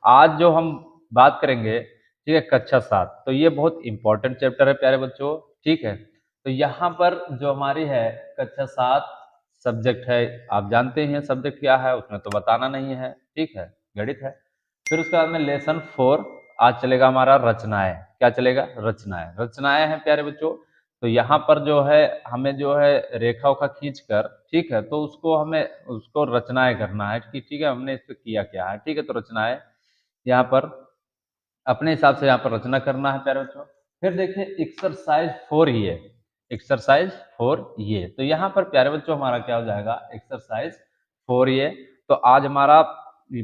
आज जो हम बात करेंगे, ठीक है, कक्षा 7। तो ये बहुत इंपॉर्टेंट चैप्टर है प्यारे बच्चों, ठीक है। तो यहाँ पर जो हमारी है कक्षा 7 सब्जेक्ट है, आप जानते हैं सब्जेक्ट क्या है, उसमें तो बताना नहीं है, ठीक है, गणित है। फिर उसके बाद में लेसन 4 आज चलेगा हमारा रचनाएं। क्या चलेगा? रचनाएं। रचनाएं हैं प्यारे बच्चों। तो यहाँ पर जो है हमें जो है रेखा उखा खींच कर, ठीक है, तो उसको हमें उसको रचनाएं करना है कि ठीक है हमने इस पे किया क्या है, ठीक है। तो रचनाएं यहाँ पर अपने हिसाब से यहाँ पर रचना करना है प्यारे बच्चों। फिर देखिए एक्सरसाइज 4 ये, एक्सरसाइज 4 ये। तो यहाँ पर प्यारे बच्चों हमारा क्या हो जाएगा? एक्सरसाइज 4 ये। तो आज हमारा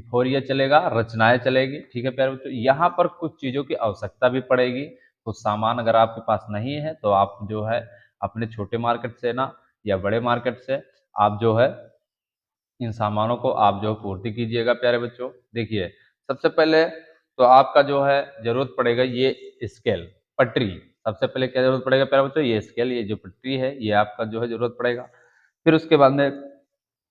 4 ये चलेगा, रचनाएं चलेगी, ठीक है प्यारे बच्चों। यहाँ पर कुछ चीजों की आवश्यकता भी पड़ेगी। कुछ सामान अगर आपके पास नहीं है तो आप जो है अपने छोटे मार्केट से ना या बड़े मार्केट से आप जो है इन सामानों को आप जो पूर्ति कीजिएगा प्यारे बच्चों। देखिए सबसे पहले तो आपका जो है जरूरत पड़ेगा ये स्केल, पटरी। सबसे पहले क्या जरूरत पड़ेगा प्यारे बच्चों? ये स्केल, ये जो पटरी है ये आपका जो है जरूरत पड़ेगा। फिर उसके बाद में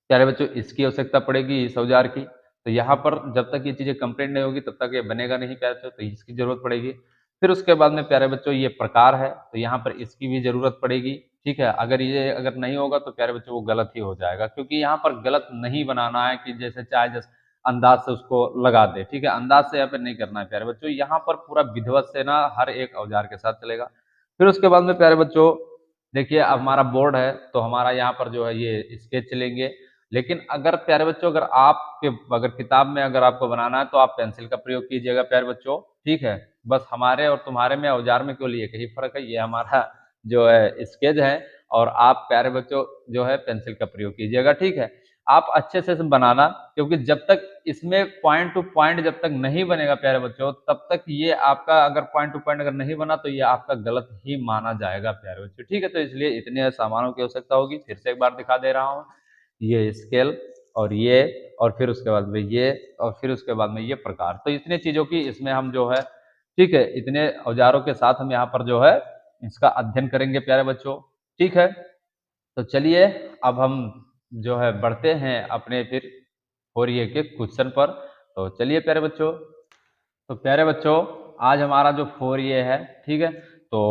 प्यारे बच्चों इसकी आवश्यकता पड़ेगी, इस औजार की। तो यहाँ पर जब तक ये चीजें कंप्लीट नहीं होगी तब तक ये बनेगा नहीं प्यारे बच्चों, तो इसकी जरूरत पड़ेगी। फिर उसके बाद में प्यारे बच्चों ये प्रकार है, तो यहाँ पर इसकी भी जरूरत पड़ेगी, ठीक है। अगर नहीं होगा तो प्यारे बच्चों वो गलत ही हो जाएगा, क्योंकि यहाँ पर गलत नहीं बनाना है कि जैसे चाहे जैसे अंदाज से उसको लगा दे, ठीक है। अंदाज से यहाँ पर नहीं करना है प्यारे बच्चों, यहाँ पर पूरा विधिवत से ना हर एक औजार के साथ चलेगा। फिर उसके बाद में प्यारे बच्चों देखिए अब हमारा बोर्ड है, तो हमारा यहाँ पर जो है ये स्केच चलेंगे। लेकिन अगर प्यारे बच्चों अगर किताब में अगर आपको बनाना है तो आप पेंसिल का प्रयोग कीजिएगा प्यारे बच्चों, ठीक है। बस हमारे और तुम्हारे में औजार में केवल एक ही फर्क है, ये हमारा जो है स्केच है, और आप प्यारे बच्चों जो है पेंसिल का प्रयोग कीजिएगा, ठीक है। आप अच्छे से बनाना, क्योंकि जब तक इसमें पॉइंट टू पॉइंट जब तक नहीं बनेगा प्यारे बच्चों तब तक ये आपका अगर पॉइंट टू पॉइंट अगर नहीं बना तो ये आपका गलत ही माना जाएगा प्यारे बच्चों, ठीक है। तो इसलिए इतने सामानों की आवश्यकता होगी। फिर से एक बार दिखा दे रहा हूँ, ये स्केल और ये, और फिर उसके बाद में ये, और फिर उसके बाद में ये प्रकार। तो इतनी चीजों की इसमें हम जो है, ठीक है, इतने औजारों के साथ हम यहाँ पर जो है इसका अध्ययन करेंगे प्यारे बच्चों, ठीक है। तो चलिए अब हम जो है बढ़ते हैं अपने फिर फोरिए के क्वेश्चन पर। तो चलिए प्यारे बच्चों, तो प्यारे बच्चों आज हमारा जो 4 ये है, ठीक है। तो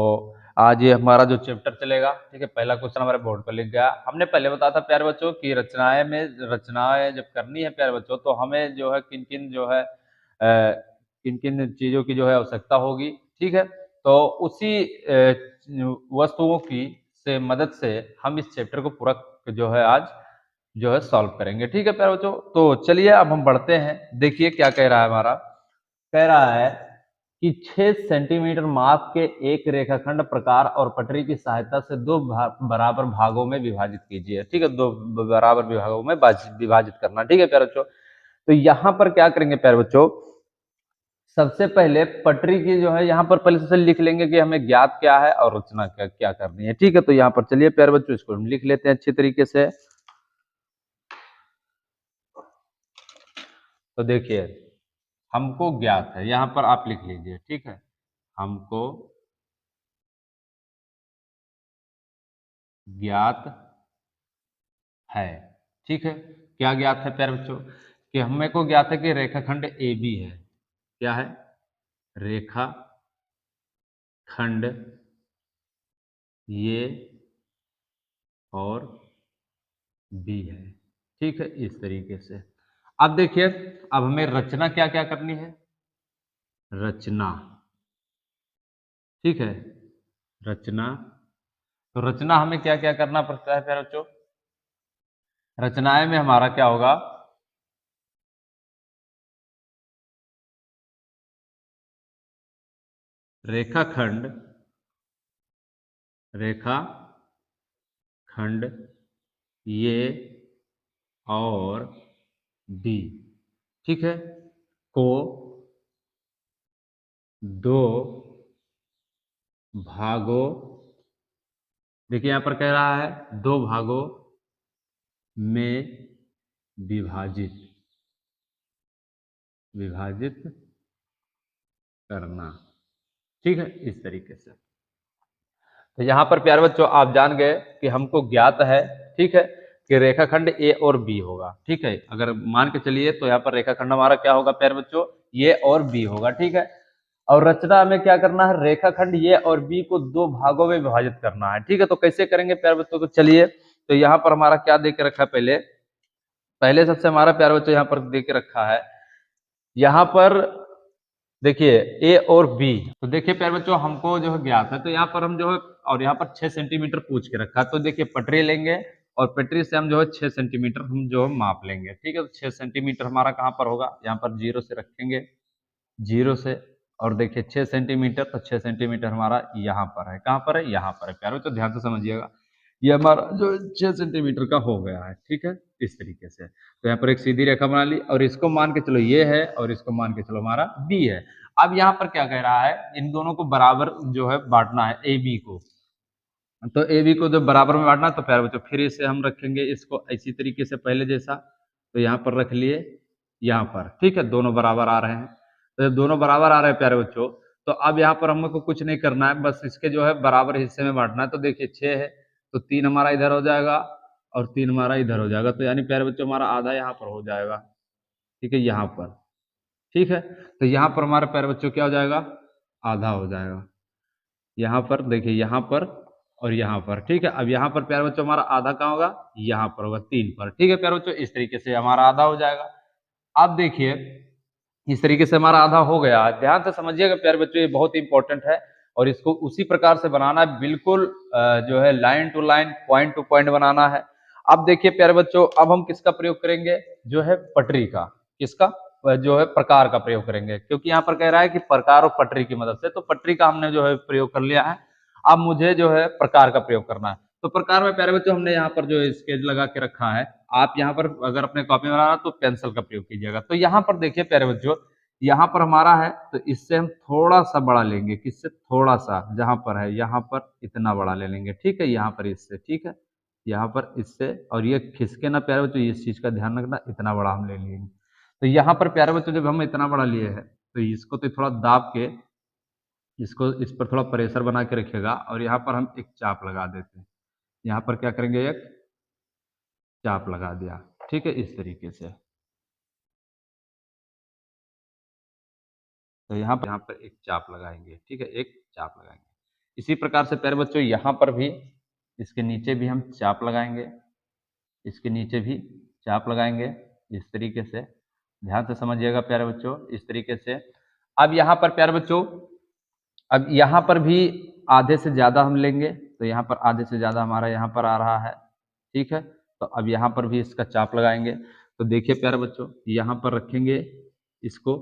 आज ये हमारा जो चैप्टर चलेगा, ठीक है। पहला क्वेश्चन हमारे बोर्ड पर लिख गया। हमने पहले बताया था प्यारे बच्चों कि रचनाएं जब करनी है प्यारे बच्चों तो हमें जो है किन किन जो है किन किन चीजों की जो है आवश्यकता होगी, ठीक है। तो उसी वस्तुओं की से मदद से हम इस चैप्टर को पूरा जो है आज जो है सॉल्व करेंगे, ठीक है प्यारे बच्चों। तो चलिए अब हम बढ़ते हैं। देखिए क्या कह रहा है हमारा, कह रहा है कि 6 सेंटीमीटर माप के एक रेखाखंड प्रकार और पटरी की सहायता से दो बराबर भागों में विभाजित कीजिए, ठीक है। दो बराबर विभागों में विभाजित करना, ठीक है प्यारे बच्चों। तो यहाँ पर क्या करेंगे प्यारे बच्चों, सबसे पहले पटरी की जो है यहाँ पर पहले से लिख लेंगे कि हमें ज्ञात क्या है और रचना क्या क्या करनी है, ठीक है। तो यहाँ पर चलिए प्यारे बच्चों इसको हम लिख लेते हैं अच्छी तरीके से। तो देखिए हमको ज्ञात है, यहाँ पर आप लिख लीजिए, ठीक है। हमको ज्ञात है, ठीक है। क्या ज्ञात है प्यारे बच्चों? कि हमें को ज्ञात है कि रेखाखंड ए बी है। क्या है? रेखा खंड ये और बी है, ठीक है, इस तरीके से। अब देखिए अब हमें रचना क्या क्या करनी है, रचना, ठीक है, रचना। तो रचना हमें क्या क्या करना पड़ता है प्यारे बच्चों? रचनाएं में हमारा क्या होगा, रेखाखंड, रेखा खंड ये और बी, ठीक है, को दो भागों, देखिए यहां पर कह रहा है दो भागों में विभाजित विभाजित करना, ठीक है, इस तरीके से। तो यहाँ पर प्यारे बच्चों आप जान गए कि हमको ज्ञात है, ठीक है, कि रेखाखंड ए और बी होगा, ठीक है। अगर मान के चलिए तो यहाँ पर रेखाखंड हमारा क्या होगा प्यारे बच्चों, ये और बी होगा, ठीक है। और रचना हमें क्या करना है, रेखाखंड ये और बी को दो भागों में विभाजित करना है, ठीक है। तो कैसे करेंगे प्यारे बच्चों, तो चलिए, तो यहाँ पर हमारा क्या दे के रखा है, पहले पहले सबसे हमारा प्यारे बच्चों यहाँ पर दे के रखा है, यहाँ पर देखिए ए और बी। तो देखिए प्यारे बच्चों हमको जो है ज्ञात है, तो यहाँ पर हम जो है, और यहाँ पर 6 सेंटीमीटर पूछ के रखा है, तो देखिए पटरी लेंगे और पटरी से हम जो है 6 सेंटीमीटर हम जो है माप लेंगे, ठीक है। तो 6 सेंटीमीटर हमारा कहाँ पर होगा, यहाँ पर जीरो से रखेंगे, जीरो से, और देखिए 6 सेंटीमीटर, तो 6 सेंटीमीटर हमारा यहाँ पर है, कहाँ पर है, यहाँ पर है प्यारे बच्चों, ध्यान से समझिएगा। ये हमारा जो 6 सेंटीमीटर का हो गया है, ठीक है, इस तरीके से। तो यहाँ पर एक सीधी रेखा बना ली, और इसको मान के चलो ये है, और इसको मान के चलो हमारा बी है। अब यहाँ पर क्या कह रहा है, इन दोनों को बराबर जो है बांटना है, ए बी को। तो ए बी को जब बराबर में बांटना, तो प्यारे बच्चों फिर इसे हम रखेंगे इसको इसी तरीके से पहले जैसा, तो यहाँ पर रख लिए, यहाँ पर, ठीक है, दोनों बराबर आ रहे हैं। तो जब दोनों बराबर आ रहे हैं प्यारे बच्चों, तो अब यहाँ पर हमको कुछ नहीं करना है, बस इसके जो है बराबर हिस्से में बांटना है। तो देखिए 6 है, तो 3 हमारा इधर हो जाएगा, और 3 हमारा इधर हो जाएगा, तो यानी प्यारे बच्चों हमारा आधा यहाँ पर हो जाएगा, ठीक है, यहाँ पर, ठीक है। तो यहाँ पर हमारे प्यारे बच्चों क्या हो जाएगा, आधा हो जाएगा, यहाँ पर देखिए, यहाँ पर और यहाँ पर, ठीक है। अब यहाँ पर प्यारे बच्चों हमारा आधा कहाँ होगा, यहाँ पर होगा, 3 पर, ठीक है प्यारे बच्चों, इस तरीके से हमारा आधा हो जाएगा। अब देखिए इस तरीके से हमारा आधा हो गया, ध्यान से समझिएगा प्यारे बच्चों, ये बहुत इंपॉर्टेंट है, और इसको उसी प्रकार से बनाना है, बिल्कुल जो है line to line, point to point बनाना है। अब देखिए प्यारे बच्चों, अब हम किसका प्रयोग करेंगे, जो है पटरी का, किसका, जो है प्रकार का प्रयोग करेंगे, क्योंकि यहाँ पर कह रहा है कि प्रकार और पटरी की मदद से, तो पटरी का हमने जो है प्रयोग कर लिया है। अब मुझे जो है प्रकार का प्रयोग करना है। तो प्रकार में प्यारे बच्चों हमने यहाँ पर जो स्केच लगा के रखा है, आप यहाँ पर अगर अपने कॉपी में बनाना तो पेंसिल का प्रयोग कीजिएगा। तो यहाँ पर देखिए प्यारे बच्चों, यहाँ पर हमारा है, तो इससे हम थोड़ा सा बड़ा लेंगे, किससे, थोड़ा सा, जहां पर है यहाँ पर इतना बड़ा ले लेंगे, ठीक है, यहाँ पर इससे, ठीक है, यहाँ पर इससे, और ये खिसके ना प्यारे बच्चों, इस चीज का ध्यान रखना, इतना बड़ा हम ले लेंगे। तो यहाँ पर प्यारे बच्चों जब हम इतना बड़ा लिए हैं, तो इसको तो थोड़ा दाब के, इसको इस पर थोड़ा प्रेशर बना के रखिएगा, और यहाँ पर हम एक चाप लगा देते हैं, यहाँ पर क्या करेंगे, एक चाप लगा दिया, ठीक है, इस तरीके से। तो यहाँ पर एक चाप लगाएंगे, ठीक है, एक चाप लगाएंगे। इसी प्रकार से प्यारे बच्चों यहाँ पर भी, इसके नीचे भी हम चाप लगाएंगे, इसके नीचे भी चाप लगाएंगे, इस तरीके से, ध्यान से समझिएगा प्यारे बच्चों, इस तरीके से। अब यहाँ पर प्यारे बच्चों, अब यहाँ पर भी आधे से ज्यादा हम लेंगे, तो यहाँ पर आधे से ज्यादा हमारा यहाँ पर आ रहा है, ठीक है। तो अब यहाँ पर भी इसका चाप लगाएंगे। तो देखिए प्यारे बच्चों, यहाँ पर रखेंगे इसको,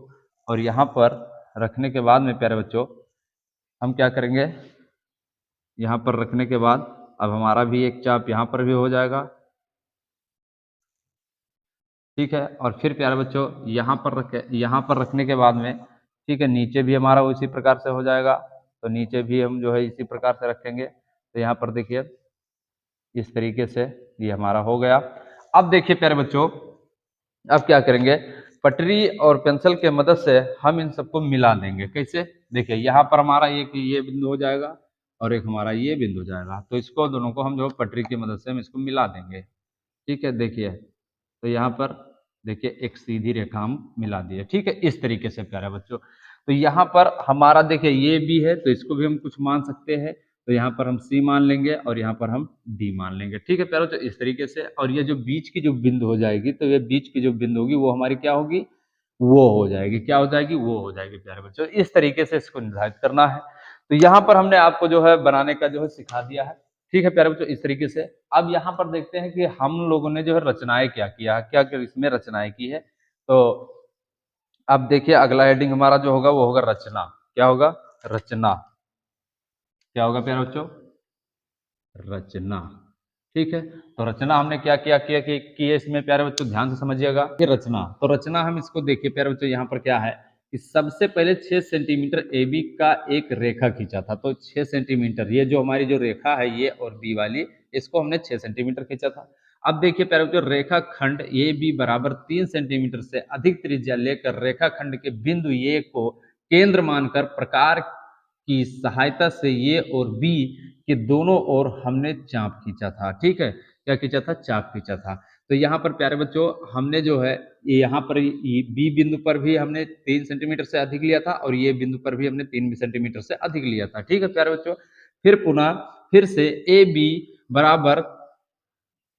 और यहाँ पर रखने के बाद में प्यारे बच्चों हम क्या करेंगे, यहाँ पर रखने के बाद अब हमारा भी एक चाप यहाँ पर भी हो जाएगा, ठीक है। और फिर प्यारे बच्चों यहाँ पर रखने के बाद में, ठीक है, नीचे भी हमारा उसी प्रकार से हो जाएगा। तो नीचे भी हम जो है इसी प्रकार से रखेंगे। तो यहाँ पर देखिए इस तरीके से ये हमारा हो गया। अब देखिए प्यारे बच्चों, अब क्या करेंगे, पटरी और पेंसिल के मदद से हम इन सबको मिला देंगे। कैसे, देखिए यहाँ पर हमारा एक ये बिंदु हो जाएगा, और एक हमारा ये बिंदु जाएगा, तो इसको दोनों को हम जो पटरी की मदद से हम इसको मिला देंगे, ठीक है। देखिए तो यहाँ पर देखिए एक सीधी रेखा हम मिला दिए, ठीक है, इस तरीके से प्यारे बच्चों। तो यहाँ पर हमारा देखिए ये भी है, तो इसको भी हम कुछ मान सकते हैं। तो यहाँ पर हम सी मान लेंगे, और यहाँ पर हम डी मान लेंगे, ठीक है प्यारे बच्चों, इस तरीके से। और ये जो बीच की जो बिंदु हो जाएगी, तो ये बीच की जो बिंदु होगी वो हमारी क्या होगी, वो हो जाएगी, क्या हो जाएगी, वो हो जाएगी प्यारे बच्चों। इस तरीके से इसको निर्धारित करना है। तो यहाँ पर हमने आपको जो है बनाने का जो है सिखा दिया है, ठीक है प्यारे बच्चों, इस तरीके से। अब यहाँ पर देखते हैं कि हम लोगों ने जो है रचनाएं क्या किया है, क्या क्या इसमें रचनाएं की है। तो अब देखिए अगला हेडिंग हमारा जो होगा वो होगा रचना। क्या होगा, रचना। क्या होगा प्यारे बच्चों, रचना, ठीक है। तो रचना हमने क्या किया किया कि इसमें प्यारे बच्चों ध्यान से समझिएगा कि रचना, तो रचना हम इसको देखिए प्यारे बच्चों, यहाँ पर क्या है कि सबसे पहले 6 सेंटीमीटर ए बी का एक रेखा खींचा था। तो 6 सेंटीमीटर, ये जो हमारी जो रेखा है ये और बी वाली, इसको हमने 6 सेंटीमीटर खींचा था। अब देखिए प्यारे बच्चों, रेखा खंड ए बी बराबर 3 सेंटीमीटर से अधिक त्रिज्या लेकर रेखा खंड के बिंदु ए को केंद्र मानकर प्रकार की सहायता से ये और बी के दोनों ओर हमने चाप खींचा था, ठीक है, क्या खींचा था, चाप खींचा था। तो यहाँ पर प्यारे बच्चों हमने जो है ये यहाँ पर बी बिंदु पर भी हमने 3 सेंटीमीटर से अधिक लिया था और ये बिंदु पर भी हमने 3 सेंटीमीटर से अधिक लिया था। ठीक है प्यारे बच्चों, फिर पुनः फिर से ए बी बराबर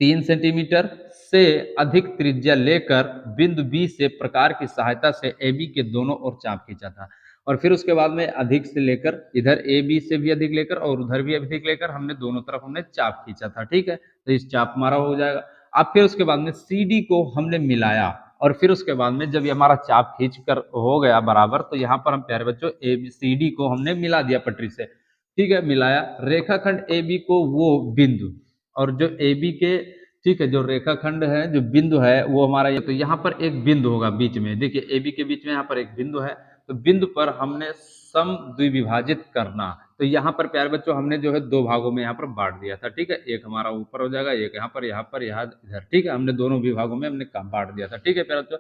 3 सेंटीमीटर से अधिक त्रिज्या लेकर बिंदु बी से प्रकार की सहायता से ए बी के दोनों ओर चाप खींचा था। और फिर उसके बाद में अधिक से लेकर इधर ए बी से भी अधिक लेकर और उधर भी अधिक लेकर हमने दोनों तरफ हमने चाप खींचा था। ठीक है, तो इस चाप हमारा हो जाएगा। अब फिर उसके बाद में सी डी को हमने मिलाया और फिर उसके बाद में जब ये हमारा चाप खींच कर हो गया बराबर, तो यहाँ पर हम प्यारे बच्चों ए बी सी डी को हमने मिला दिया पटरी से। ठीक है, मिलाया रेखाखंड ए बी को वो बिंदु और जो ए बी के ठीक है जो रेखाखंड है जो बिंदु है वो हमारा ये, तो यहाँ पर एक बिंदु होगा बीच में, देखिए ए बी के बीच में यहाँ पर एक बिंदु है, तो बिंदु पर हमने सम द्विभाजित करना। तो यहाँ पर प्यारे बच्चों हमने जो है दो भागों में यहाँ पर बांट दिया था। ठीक है, एक हमारा ऊपर हो जाएगा, एक यहाँ पर यहाँ इधर। ठीक है, हमने दोनों विभागों में हमने बांट दिया था। ठीक है प्यारे बच्चों,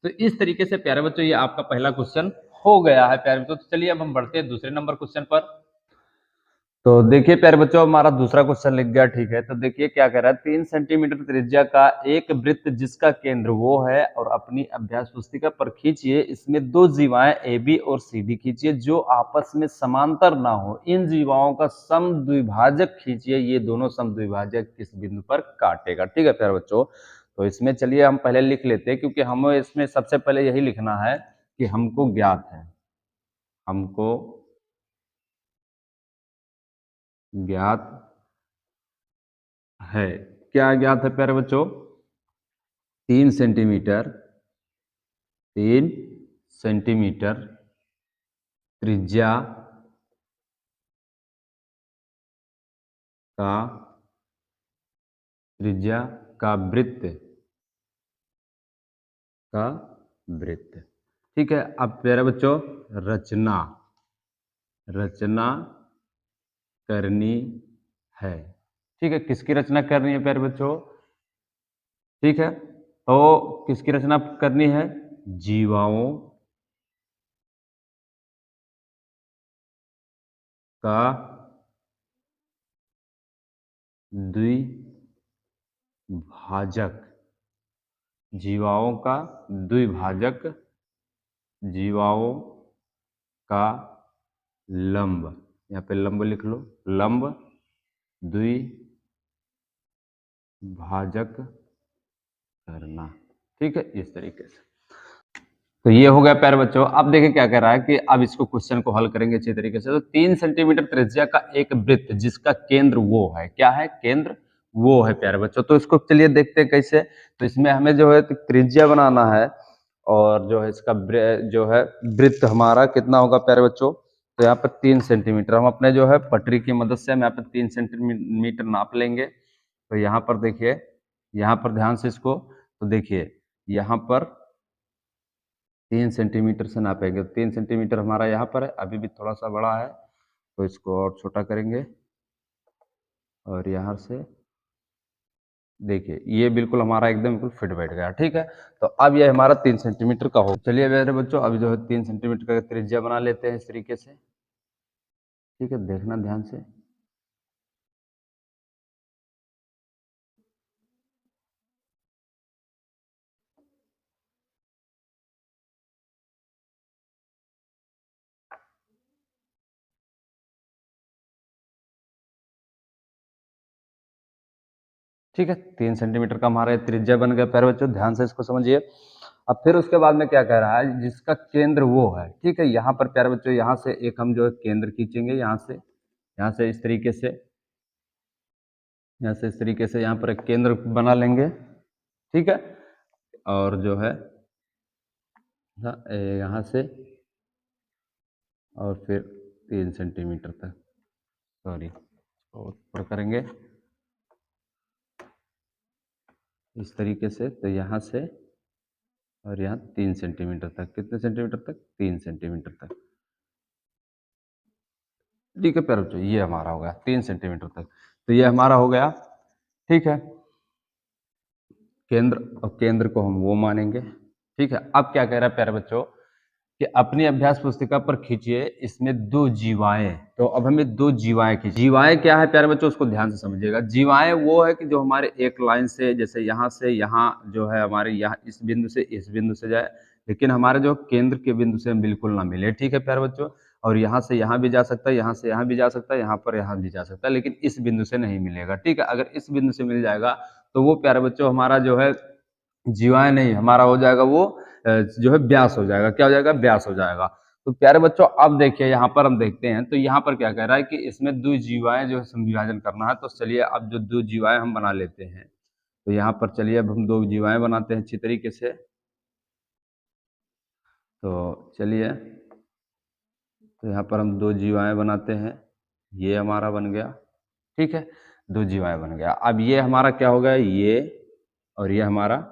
तो इस तरीके से प्यारे बच्चों ये आपका पहला क्वेश्चन हो गया है प्यारे बच्चों। तो चलिए अब हम बढ़ते हैं दूसरे नंबर क्वेश्चन पर। तो देखिए प्यारे बच्चों हमारा दूसरा क्वेश्चन लिख गया। ठीक है, तो देखिए क्या कह रहा है, 3 सेंटीमीटर त्रिज्या का एक वृत्त जिसका केंद्र वो है और अपनी अभ्यास पुस्तिका पर खींचिए, इसमें दो जीवाएं ए बी और सी डी खींचिए जो आपस में समांतर ना हो, इन जीवाओं का सम द्विभाजक खींचिए, ये दोनों सम द्विभाजक किस बिंदु पर काटेगा। ठीक है प्यारे बच्चों, तो इसमें चलिए हम पहले लिख लेते हैं क्योंकि हमें इसमें सबसे पहले यही लिखना है कि हमको ज्ञात है, हमको ज्ञात है। क्या ज्ञात है प्यारे बच्चों, 3 सेंटीमीटर 3 सेंटीमीटर त्रिज्या का वृत्त ठीक है। अब प्यारे बच्चों रचना करनी है। ठीक है, किसकी रचना करनी है प्यारे बच्चों, ठीक है, तो किसकी रचना करनी है, जीवाओं का द्विभाजक, जीवाओं का द्विभाजक, जीवाओं का लंब, यहाँ पे लंब लिख लो, लंब द्विभाजक करना। ठीक है, इस तरीके से। तो ये हो गया प्यारे बच्चों। अब देखिए क्या कह रहा है कि अब इसको क्वेश्चन को हल करेंगे अच्छी तरीके से। तो 3 सेंटीमीटर त्रिज्या का एक वृत्त जिसका केंद्र वो है, क्या है, केंद्र वो है प्यारे बच्चों। तो इसको चलिए देखते हैं कैसे। तो इसमें हमें जो है त्रिज्या बनाना है और जो है इसका जो है वृत्त हमारा कितना होगा प्यारे बच्चों, तो यहाँ पर 3 सेंटीमीटर हम अपने जो है पटरी की मदद से हम यहाँ पर 3 सेंटीमीटर नाप लेंगे। तो यहाँ पर देखिए, यहाँ पर ध्यान से इसको, तो देखिए यहाँ पर 3 सेंटीमीटर से नापेंगे। 3 सेंटीमीटर हमारा यहाँ पर है, अभी भी थोड़ा सा बड़ा है तो इसको और छोटा करेंगे और यहाँ से देखिए ये बिल्कुल हमारा एकदम बिल्कुल फिट बैठ गया। ठीक है, तो अब ये हमारा 3 सेंटीमीटर का हो। चलिए मेरे बच्चों अभी जो है 3 सेंटीमीटर का त्रिज्या बना लेते हैं इस तरीके से। ठीक है, देखना ध्यान से। ठीक है, 3 सेंटीमीटर का हमारा त्रिज्या बन गया प्यारे बच्चों, ध्यान से इसको समझिए। अब फिर उसके बाद में क्या कह रहा है, जिसका केंद्र वो है। ठीक है, यहाँ पर प्यारे बच्चों यहाँ से एक हम जो है केंद्र खींचेंगे, यहाँ से इस तरीके से, यहाँ से इस तरीके से यहाँ पर एक केंद्र बना लेंगे। ठीक है, और जो है यहाँ से और फिर 3 सेंटीमीटर तक, सॉरी और ऊपर करेंगे इस तरीके से। तो यहाँ से और यहाँ 3 सेंटीमीटर तक, कितने सेंटीमीटर तक, 3 सेंटीमीटर तक। ठीक है प्यारे बच्चों, ये हमारा हो गया 3 सेंटीमीटर तक। तो ये हमारा हो गया। ठीक है, केंद्र, और केंद्र को हम वो मानेंगे। ठीक है, अब क्या कह रहा है प्यारे बच्चों कि अपनी अभ्यास पुस्तिका पर खींचिए, इसमें दो जीवाएं। तो अब हमें दो जीवाएं खींच, जीवाएं क्या है प्यारे बच्चों, उसको ध्यान से समझिएगा। जीवाएं वो है कि जो हमारे एक लाइन से, जैसे यहाँ से यहाँ जो है हमारे यहाँ इस बिंदु से इस बिंदु से जाए, लेकिन हमारे जो केंद्र के बिंदु से बिल्कुल ना मिले, ठीक है प्यारे बच्चों। और यहाँ से यहाँ भी जा सकता है, यहाँ से यहाँ भी जा सकता है, यहाँ पर यहाँ भी जा सकता है, लेकिन इस बिंदु से नहीं मिलेगा, ठीक है। अगर इस बिंदु से मिल जाएगा तो वो प्यारे बच्चों हमारा जो है जीवाएं नहीं, हमारा हो जाएगा वो जो है व्यास हो जाएगा। क्या हो जाएगा? व्यास हो जाएगा। तो प्यारे बच्चों अब देखिए यहाँ पर हम देखते हैं, तो यहाँ पर क्या कह रहा है कि इसमें दो जीवाएं जो है विभाजन करना है। तो चलिए अब जो दो जीवाएं हम बना लेते हैं, तो यहाँ पर चलिए अब हम दो जीवाएं बनाते हैं अच्छी तरीके से। तो चलिए, तो यहाँ पर हम दो जीवाएं बनाते हैं, ये हमारा बन गया, ठीक है। दो जीवाएं बन गया। अब ये हमारा क्या हो गया, ये और ये हमारा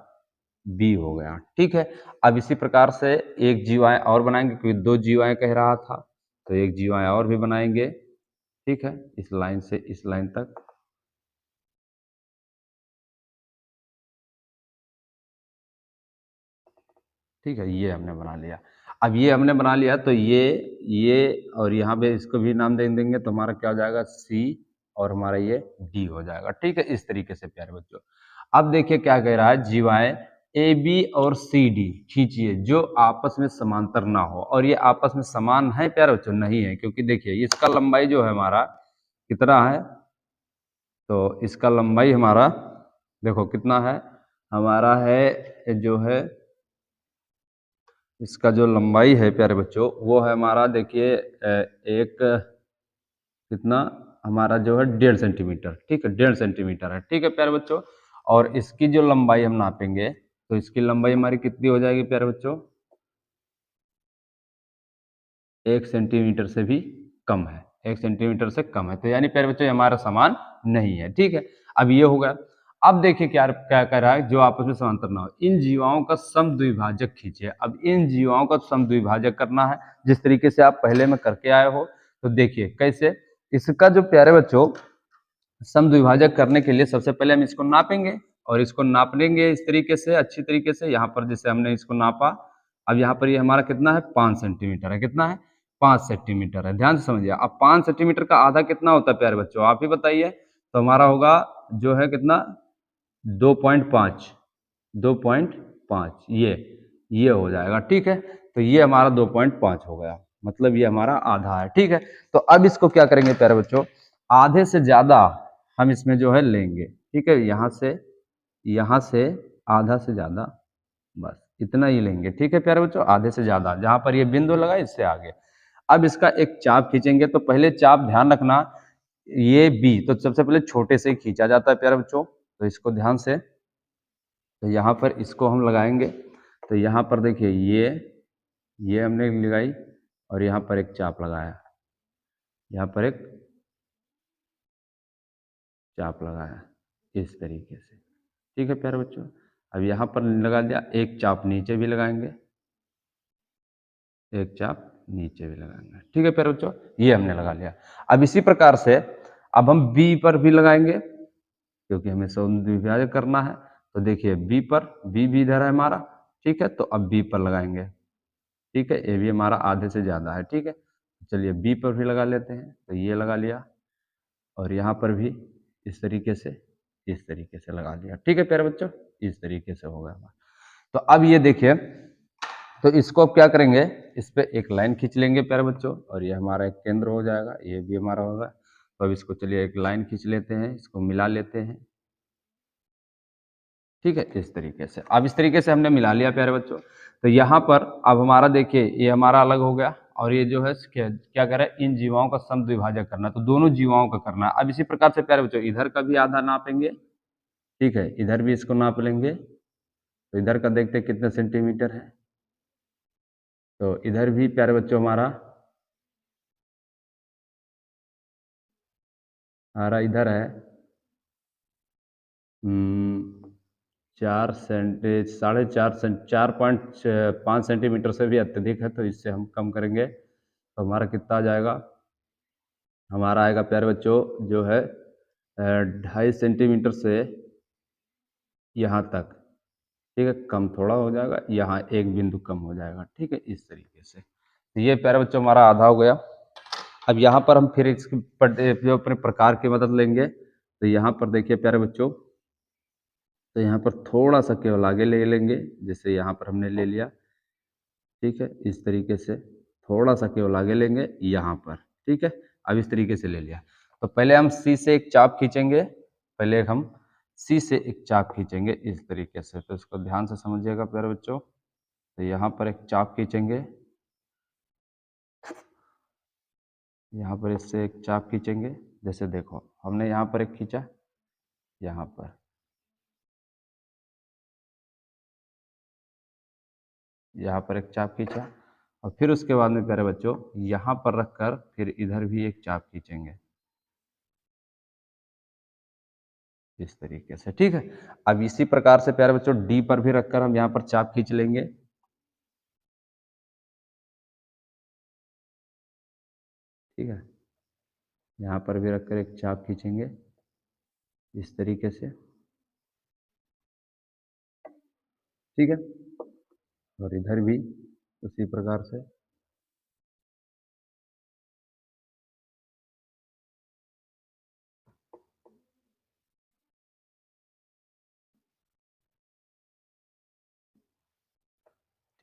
बी हो गया, ठीक है। अब इसी प्रकार से एक जीवाएं और बनाएंगे, क्योंकि दो जीवाएं कह रहा था, तो एक जीवाएं और भी बनाएंगे, ठीक है। इस लाइन से इस लाइन तक, ठीक है, ये हमने बना लिया। अब ये हमने बना लिया, तो ये और यहाँ पे इसको भी नाम दे देंगे, तो हमारा क्या हो जाएगा, सी और हमारा ये डी हो जाएगा, ठीक है। इस तरीके से प्यारे बच्चों, अब देखिए क्या कह रहा है, जीवाएं ए बी और सी डी खींचिए जो आपस में समांतर ना हो। और ये आपस में समान है प्यारे बच्चों? नहीं है, क्योंकि देखिए इसका लंबाई जो है हमारा कितना है, तो इसका लंबाई हमारा देखो कितना है, हमारा है जो है, इसका जो लंबाई है प्यारे बच्चों वो है हमारा, देखिए एक कितना, हमारा जो है 1.5 सेंटीमीटर, ठीक है, 1.5 सेंटीमीटर है, ठीक है प्यारे बच्चों। और इसकी जो लंबाई हम नापेंगे, तो इसकी लंबाई हमारी कितनी हो जाएगी प्यारे बच्चों, 1 सेंटीमीटर से भी कम है, 1 सेंटीमीटर से कम है। तो यानी प्यारे बच्चों हमारा समान नहीं है, ठीक है। अब ये हो गया। अब देखिए क्या क्या कह रहा है, जो आपस में समांतर ना हो, इन जीवाओं का समद्विभाजक खींचिए। अब इन जीवाओं का समद्विभाजक करना है, जिस तरीके से आप पहले में करके आए हो। तो देखिए कैसे, इसका जो प्यारे बच्चों समद्विभाजक करने के लिए सबसे पहले हम इसको नापेंगे, और इसको नाप लेंगे इस तरीके से, अच्छी तरीके से। यहाँ पर जैसे हमने इसको नापा, अब यहाँ पर ये हमारा कितना है, 5 सेंटीमीटर है। कितना है? 5 सेंटीमीटर है। ध्यान से समझिए। अब 5 सेंटीमीटर का आधा कितना होता है प्यारे बच्चों, आप ही बताइए। तो हमारा होगा जो है कितना, 2.5, 2.5 ये हो जाएगा, ठीक है। तो ये हमारा 2.5 हो गया, मतलब ये हमारा आधा है, ठीक है। तो अब इसको क्या करेंगे प्यारे बच्चों, आधे से ज्यादा हम इसमें जो है लेंगे, ठीक है। यहाँ से आधा से ज्यादा, बस इतना ही लेंगे, ठीक है प्यारे बच्चों। आधे से ज्यादा, जहां पर ये बिंदु लगा इससे आगे। अब इसका एक चाप खींचेंगे, तो पहले चाप ध्यान रखना, ये बी तो सबसे पहले छोटे से ही खींचा जाता है प्यारे बच्चों, तो इसको ध्यान से, तो यहाँ पर इसको हम लगाएंगे। तो यहाँ पर देखिए ये हमने लगाई, और यहाँ पर एक चाप लगाया, यहाँ पर एक चाप लगाया, इस तरीके से, ठीक है प्यारे बच्चों। अब यहाँ पर लगा दिया, एक चाप नीचे भी लगाएंगे, एक चाप नीचे भी लगाएंगे, ठीक है प्यारे बच्चों, ये हमने लगा लिया। अब इसी प्रकार से अब हम बी पर भी लगाएंगे, क्योंकि हमें विभाजन करना है। तो देखिए बी पर, बी भी इधर है हमारा, ठीक है। तो अब बी पर लगाएंगे, ठीक है। ए भी हमारा आधे से ज्यादा है, ठीक है। चलिए बी पर भी लगा लेते हैं, तो ये लगा लिया, और यहाँ पर भी इस तरीके से, इस तरीके से लगा लिया, ठीक है प्यारे बच्चों, इस तरीके से हो गया हमारा। तो अब ये देखिए, तो इसको अब क्या करेंगे, इस पे एक लाइन खींच लेंगे प्यारे बच्चों, और ये हमारा एक केंद्र हो जाएगा, ये भी हमारा होगा। तो अब इसको चलिए एक लाइन खींच लेते हैं, इसको मिला लेते हैं, ठीक है, इस तरीके से। अब इस तरीके से हमने मिला लिया प्यारे बच्चों। तो यहाँ पर अब हमारा देखिए ये हमारा अलग हो गया, और ये जो है क्या क्या कर रहा है, इन जीवाओं का समद्विभाजक करना है, तो दोनों जीवाओं का करना है। अब इसी प्रकार से प्यारे बच्चों इधर का भी आधा नापेंगे, ठीक है, इधर भी इसको नाप लेंगे। तो इधर का देखते हैं कितने सेंटीमीटर है, तो इधर भी प्यारे बच्चों हमारा इधर है 4 चार पॉइंट 5 सेंटीमीटर से भी अत्यधिक है, तो इससे हम कम करेंगे, तो हमारा कितना आ जाएगा, हमारा आएगा प्यारे बच्चों जो है 2.5 सेंटीमीटर से यहाँ तक, ठीक है, कम थोड़ा हो जाएगा, यहाँ एक बिंदु कम हो जाएगा। ठीक है, इस तरीके से। तो ये प्यारे बच्चों हमारा आधा हो गया। अब यहाँ पर हम फिर इसकी जो अपने प्रकार की मदद लेंगे। तो यहाँ पर देखिए प्यारे बच्चों, तो यहाँ पर थोड़ा सा केवल आगे ले लेंगे, जैसे यहाँ पर हमने ले लिया। ठीक है, इस तरीके से थोड़ा सा केवल आगे लेंगे यहाँ पर। ठीक है, अब इस तरीके से ले लिया। तो पहले हम सी से एक चाप खींचेंगे, पहले हम सी से एक चाप खींचेंगे इस तरीके से। तो इसको ध्यान से समझिएगा प्यारे बच्चों। तो यहाँ पर एक चाप खींचेंगे, यहाँ पर इससे एक चाप खींचेंगे। जैसे देखो हमने यहाँ पर एक खींचा, यहाँ पर, यहाँ पर एक चाप खींचा, और फिर उसके बाद में प्यारे बच्चों यहाँ पर रखकर फिर इधर भी एक चाप खींचेंगे इस तरीके से। ठीक है, अब इसी प्रकार से प्यारे बच्चों डी पर भी रखकर हम यहाँ पर चाप खींच लेंगे। ठीक है, यहाँ पर भी रखकर एक चाप खींचेंगे इस तरीके से। ठीक है, और इधर भी उसी प्रकार से।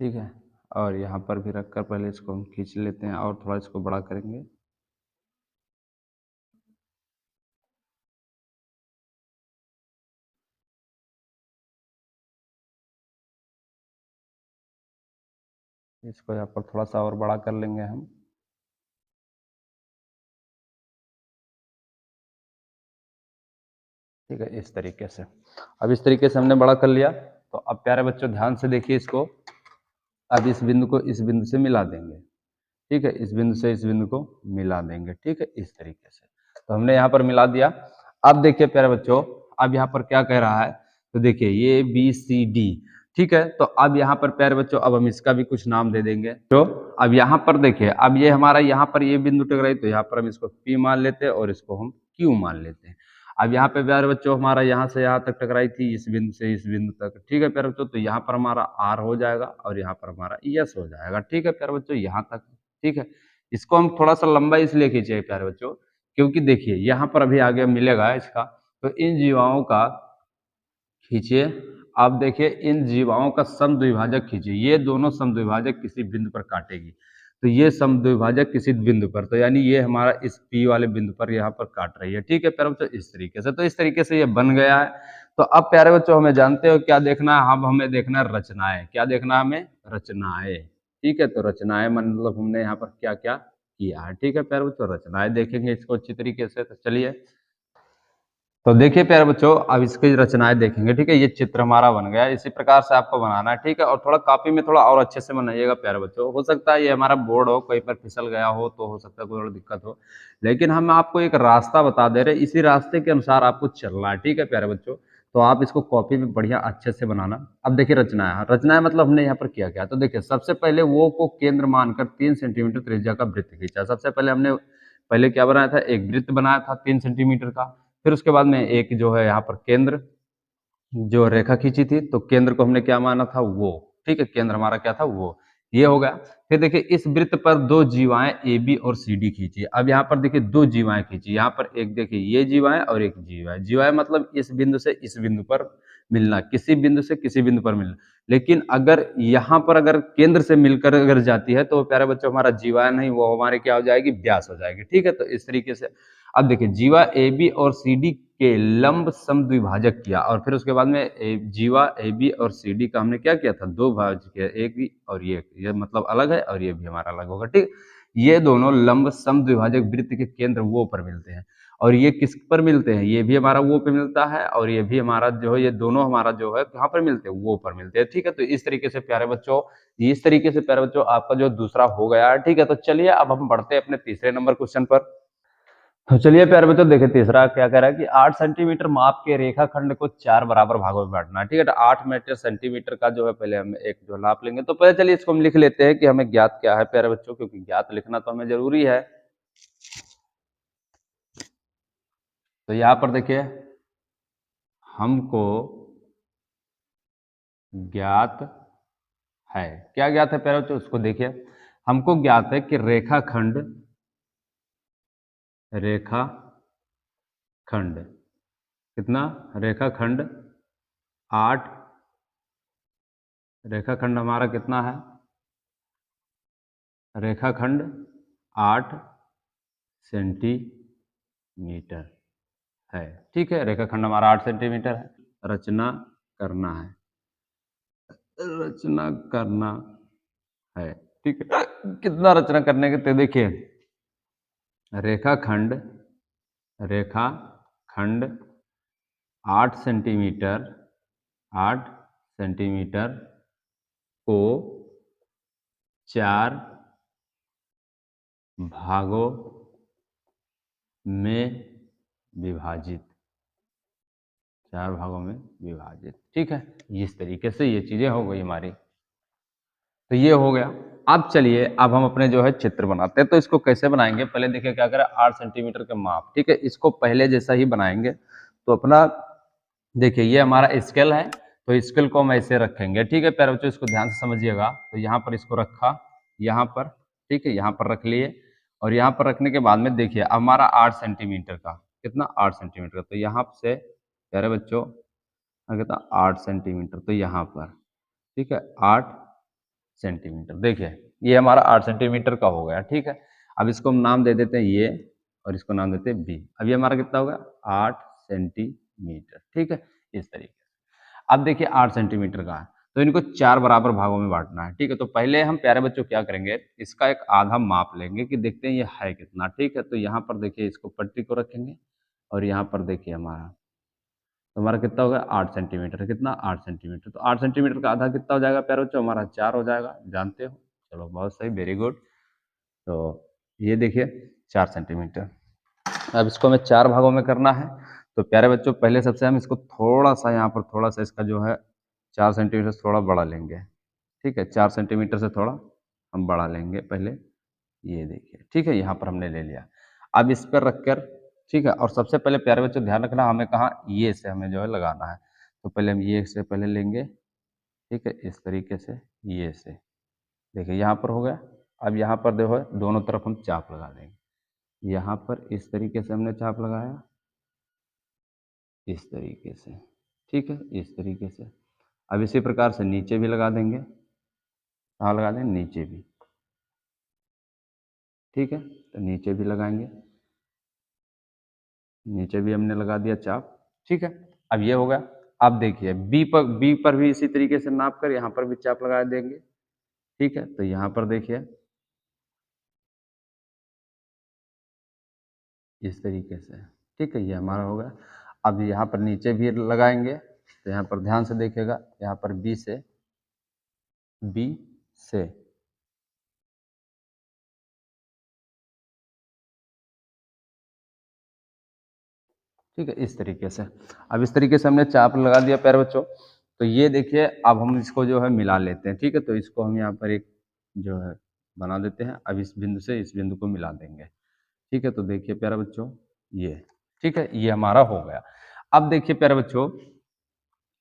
ठीक है, और यहाँ पर भी रखकर पहले इसको हम खींच लेते हैं और थोड़ा इसको बड़ा करेंगे। इसको यहाँ पर थोड़ा सा और बड़ा कर लेंगे हम। ठीक है, इस तरीके से। अब इस तरीके से हमने बड़ा कर लिया। तो अब प्यारे बच्चों ध्यान से देखिए इसको। अब इस बिंदु को इस बिंदु से मिला देंगे। ठीक है, इस बिंदु से इस बिंदु को मिला देंगे। ठीक है, इस तरीके से। तो हमने यहाँ पर मिला दिया। अब देखिए प्यारे बच्चों, अब यहाँ पर क्या कह रहा है, तो देखिए ये बी सी डी। ठीक है, तो अब यहाँ पर प्यारे बच्चों अब हम इसका भी कुछ नाम दे देंगे। तो अब यहाँ पर देखिए, अब ये हमारा यहाँ पर ये बिंदु टकराई, तो यहाँ पर हम इसको P मान लेते हैं और इसको हम Q मान लेते हैं। अब यहाँ पे प्यारे बच्चों हमारा यहाँ से यहाँ तक टकराई थी, इस बिंदु से इस बिंदु तक। ठीक है प्यारे बच्चों, तो यहाँ पर हमारा R हो जाएगा और यहाँ पर हमारा S हो जाएगा। ठीक है प्यारे बच्चों, यहाँ तक। ठीक है, इसको हम थोड़ा सा लंबा इसलिए खींचे प्यारे बच्चों, क्योंकि देखिए यहाँ पर अभी आगे मिलेगा इसका। तो इन जीवाओं का खींचिए। आप देखिए इन जीवाओं का समद्विभाजक खींचिए, ये दोनों समद्विभाजक किसी बिंदु पर काटेगी। तो ये समद्विभाजक किसी बिंदु पर, तो यानी ये हमारा इस पी वाले बिंदु पर यहाँ पर काट रही है। ठीक है प्यारे बच्चों, इस तरीके से। तो इस तरीके से ये बन गया है। तो अब प्यारे बच्चों हमें जानते हो क्या देखना है, अब हमें देखना है रचनाएं। क्या देखना है हमें? रचनाएं। ठीक है, तो रचनाएं मतलब हमने यहाँ पर क्या क्या किया है। ठीक है प्यारे बच्चों, रचनाएं देखेंगे इसको अच्छी तरीके से। तो चलिए, तो देखिए प्यारे बच्चों अब इसकी रचनाएं देखेंगे। ठीक है, ये चित्र हमारा बन गया, इसी प्रकार से आपको बनाना है। ठीक है, और थोड़ा कॉपी में थोड़ा और अच्छे से बनाइएगा प्यारे बच्चों। हो सकता है ये हमारा बोर्ड हो, कहीं पर फिसल गया हो, तो हो सकता है कोई और दिक्कत हो, लेकिन हम आपको एक रास्ता बता दे रहे हैं, इसी रास्ते के अनुसार आपको चलना है। ठीक है प्यारे बच्चों, तो आप इसको कॉपी में बढ़िया अच्छे से बनाना। अब देखिए रचनाएं, रचनाएं मतलब हमने यहाँ पर किया क्या, तो देखिए सबसे पहले वो को केंद्र मानकर 3 सेंटीमीटर त्रिज्या का वृत्त खींचा। सबसे पहले हमने पहले क्या बनाया था, एक वृत्त बनाया था 3 सेंटीमीटर का। फिर उसके बाद में एक जो है यहाँ पर केंद्र जो रेखा खींची थी, तो केंद्र को हमने क्या माना था, वो। ठीक है, केंद्र हमारा क्या था, वो। ये हो गया। फिर देखिए इस वृत्त पर दो जीवाएं ए बी और सी डी खींची। अब यहाँ पर देखिए दो जीवाएं खींची, यहाँ पर एक देखिए ये जीवाएं और एक जीवाएं। जीवाएं मतलब इस बिंदु से इस बिंदु पर मिलना, किसी बिंदु से किसी बिंदु पर मिलना। लेकिन अगर यहाँ पर अगर केंद्र से मिलकर अगर जाती है, तो प्यारे बच्चों हमारा जीवा नहीं, वो हमारे क्या हो जाएगी, व्यास हो जाएगी। ठीक है, तो इस तरीके से अब देखिए जीवा ए बी और सी डी के लंब समद्विभाजक किया, और फिर उसके बाद में जीवा ए बी और सी डी का हमने क्या किया था, दो भाज किया, एक भी और ये मतलब अलग है और ये भी हमारा अलग होगा। ठीक, ये दोनों लंब समद्विभाजक वृत्त के केंद्र वो पर मिलते हैं, और ये किस पर मिलते हैं, ये भी हमारा वो पे मिलता है, और ये भी हमारा जो है, ये दोनों हमारा जो है कहाँ पर मिलते हैं, वो पर मिलते हैं। ठीक है, तो इस तरीके से प्यारे बच्चों, इस तरीके से प्यारे बच्चों आपका जो दूसरा हो गया है। ठीक है, तो चलिए अब हम बढ़ते हैं अपने तीसरे नंबर क्वेश्चन पर। तो चलिए प्यारे बच्चों देखिए तीसरा क्या कह रहा है कि 8 सेंटीमीटर माप के रेखाखंड को 4 बराबर भागों में बांटना है। ठीक है, तो 8 मीटर सेंटीमीटर का जो है पहले हम एक जो नाप लेंगे। तो पहले चलिए इसको हम लिख लेते हैं कि हमें ज्ञात क्या है प्यारे बच्चों, क्योंकि ज्ञात लिखना तो हमें जरूरी है। तो यहाँ पर देखिए हमको ज्ञात है। क्या ज्ञात है प्यारे बच्चों, उसको देखिए। हमको ज्ञात है कि रेखाखंड कितना, रेखाखंड 8, रेखाखंड हमारा कितना है, रेखाखंड 8 सेंटीमीटर है। ठीक है, रेखाखंड हमारा 8 सेंटीमीटर है। रचना करना है, रचना करना है। ठीक है, कितना रचना करने के, तो देखिए रेखाखंड रेखाखंड 8 सेंटीमीटर, 8 सेंटीमीटर को 4 भागों में विभाजित, 4 भागों में विभाजित। ठीक है, इस तरीके से ये चीजें हो गई हमारी। तो ये हो गया। अब चलिए, अब हम अपने जो है चित्र बनाते हैं। तो इसको कैसे बनाएंगे, पहले देखिए क्या करें, 8 सेंटीमीटर का माप। ठीक है, इसको पहले जैसा ही बनाएंगे। तो अपना देखिए ये हमारा स्केल है, तो स्केल को हम ऐसे रखेंगे। ठीक है प्यारे बच्चों, इसको ध्यान से समझिएगा। तो यहाँ पर इसको रखा, यहाँ पर, ठीक है, यहाँ पर रख लिए। और यहाँ पर रखने के बाद में देखिए हमारा 8 सेंटीमीटर का, कितना, 8 सेंटीमीटर। तो यहाँ से प्यारे बच्चों कितना, 8 सेंटीमीटर। तो यहाँ पर, ठीक है, 8 सेंटीमीटर। देखिए ये हमारा 8 सेंटीमीटर का हो गया। ठीक है, अब इसको हम नाम दे देते हैं ये, और इसको नाम देते हैं बी। अब ये हमारा कितना होगा, 8 सेंटीमीटर। ठीक है, इस तरीके से। अब देखिए 8 सेंटीमीटर का है, तो इनको 4 बराबर भागों में बांटना है। ठीक है, तो पहले हम प्यारे बच्चों क्या करेंगे, इसका एक आधा माप लेंगे कि देखते हैं ये है कितना। ठीक है, तो यहाँ पर देखिए इसको पट्टी को रखेंगे, और यहाँ पर देखिए हमारा, तो हमारा कितना होगा, 8 सेंटीमीटर। कितना, 8 सेंटीमीटर। तो 8 सेंटीमीटर का आधा कितना हो जाएगा प्यारे बच्चों, हमारा 4 हो जाएगा, जानते हो। चलो बहुत सही, वेरी गुड। तो ये देखिए 4 सेंटीमीटर। अब इसको हमें 4 भागों में करना है। तो प्यारे बच्चों पहले सबसे हम इसको थोड़ा सा, यहाँ पर थोड़ा सा इसका जो है 4 सेंटीमीटर से थोड़ा बड़ा लेंगे। ठीक है, 4 सेंटीमीटर से थोड़ा हम बड़ा लेंगे पहले, ये देखिए। ठीक है, यहाँ पर हमने ले लिया। अब इस पर रखकर, ठीक है, और सबसे पहले प्यारे बच्चों ध्यान रखना, हमें कहाँ, ये से हमें जो है लगाना है। तो पहले हम ये से पहले लेंगे। ठीक है, इस तरीके से, ये से देखिए यहाँ पर हो गया। अब यहाँ पर देखो दोनों तरफ हम चाप लगा देंगे। यहाँ पर इस तरीके से हमने चाप लगाया, इस तरीके से। ठीक है, इस तरीके से। अब इसी प्रकार से नीचे भी लगा देंगे। कहाँ लगा देंगे, नीचे भी। ठीक है, तो नीचे भी लगाएंगे, नीचे भी हमने लगा दिया चाप। ठीक है, अब ये हो गया। अब देखिए बी पर भी इसी तरीके से नाप कर यहाँ पर भी चाप लगा देंगे। ठीक है, तो यहाँ पर देखिए इस तरीके से। ठीक है, ये हमारा हो गया। अब यहाँ पर नीचे भी लगाएंगे, तो यहाँ पर ध्यान से देखिएगा, यहाँ पर बी से ठीक है, इस तरीके से। अब इस तरीके से हमने चाप लगा दिया प्यारे बच्चों। तो ये देखिए अब हम इसको जो है मिला लेते हैं। ठीक है, तो इसको हम यहाँ पर एक जो है बना देते हैं। अब इस बिंदु से इस बिंदु को मिला देंगे। ठीक है, तो देखिए प्यारे बच्चों ये, ठीक है, ये हमारा हो गया। अब देखिए प्यारे बच्चों,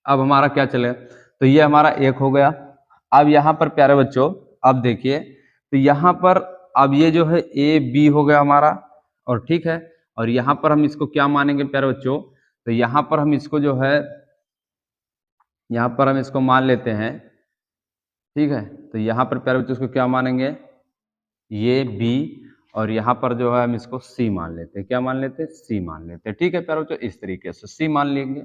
अब हमारा क्या चले, तो ये हमारा एक हो गया। अब यहाँ पर प्यारे बच्चों, अब देखिए, तो यहाँ पर अब ये जो है ए बी हो गया हमारा, और ठीक है, और यहाँ पर हम इसको क्या मानेंगे प्यारे बच्चों, तो यहाँ पर हम इसको जो है, यहाँ पर हम इसको मान लेते हैं। ठीक है, तो यहाँ पर प्यारे बच्चों इसको क्या मानेंगे, ये बी, और यहाँ पर जो है हम इसको सी मान लेते हैं। क्या मान लेते हैं, सी मान लेते हैं। ठीक है प्यारे बच्चों, इस तरीके से सी मान लेंगे।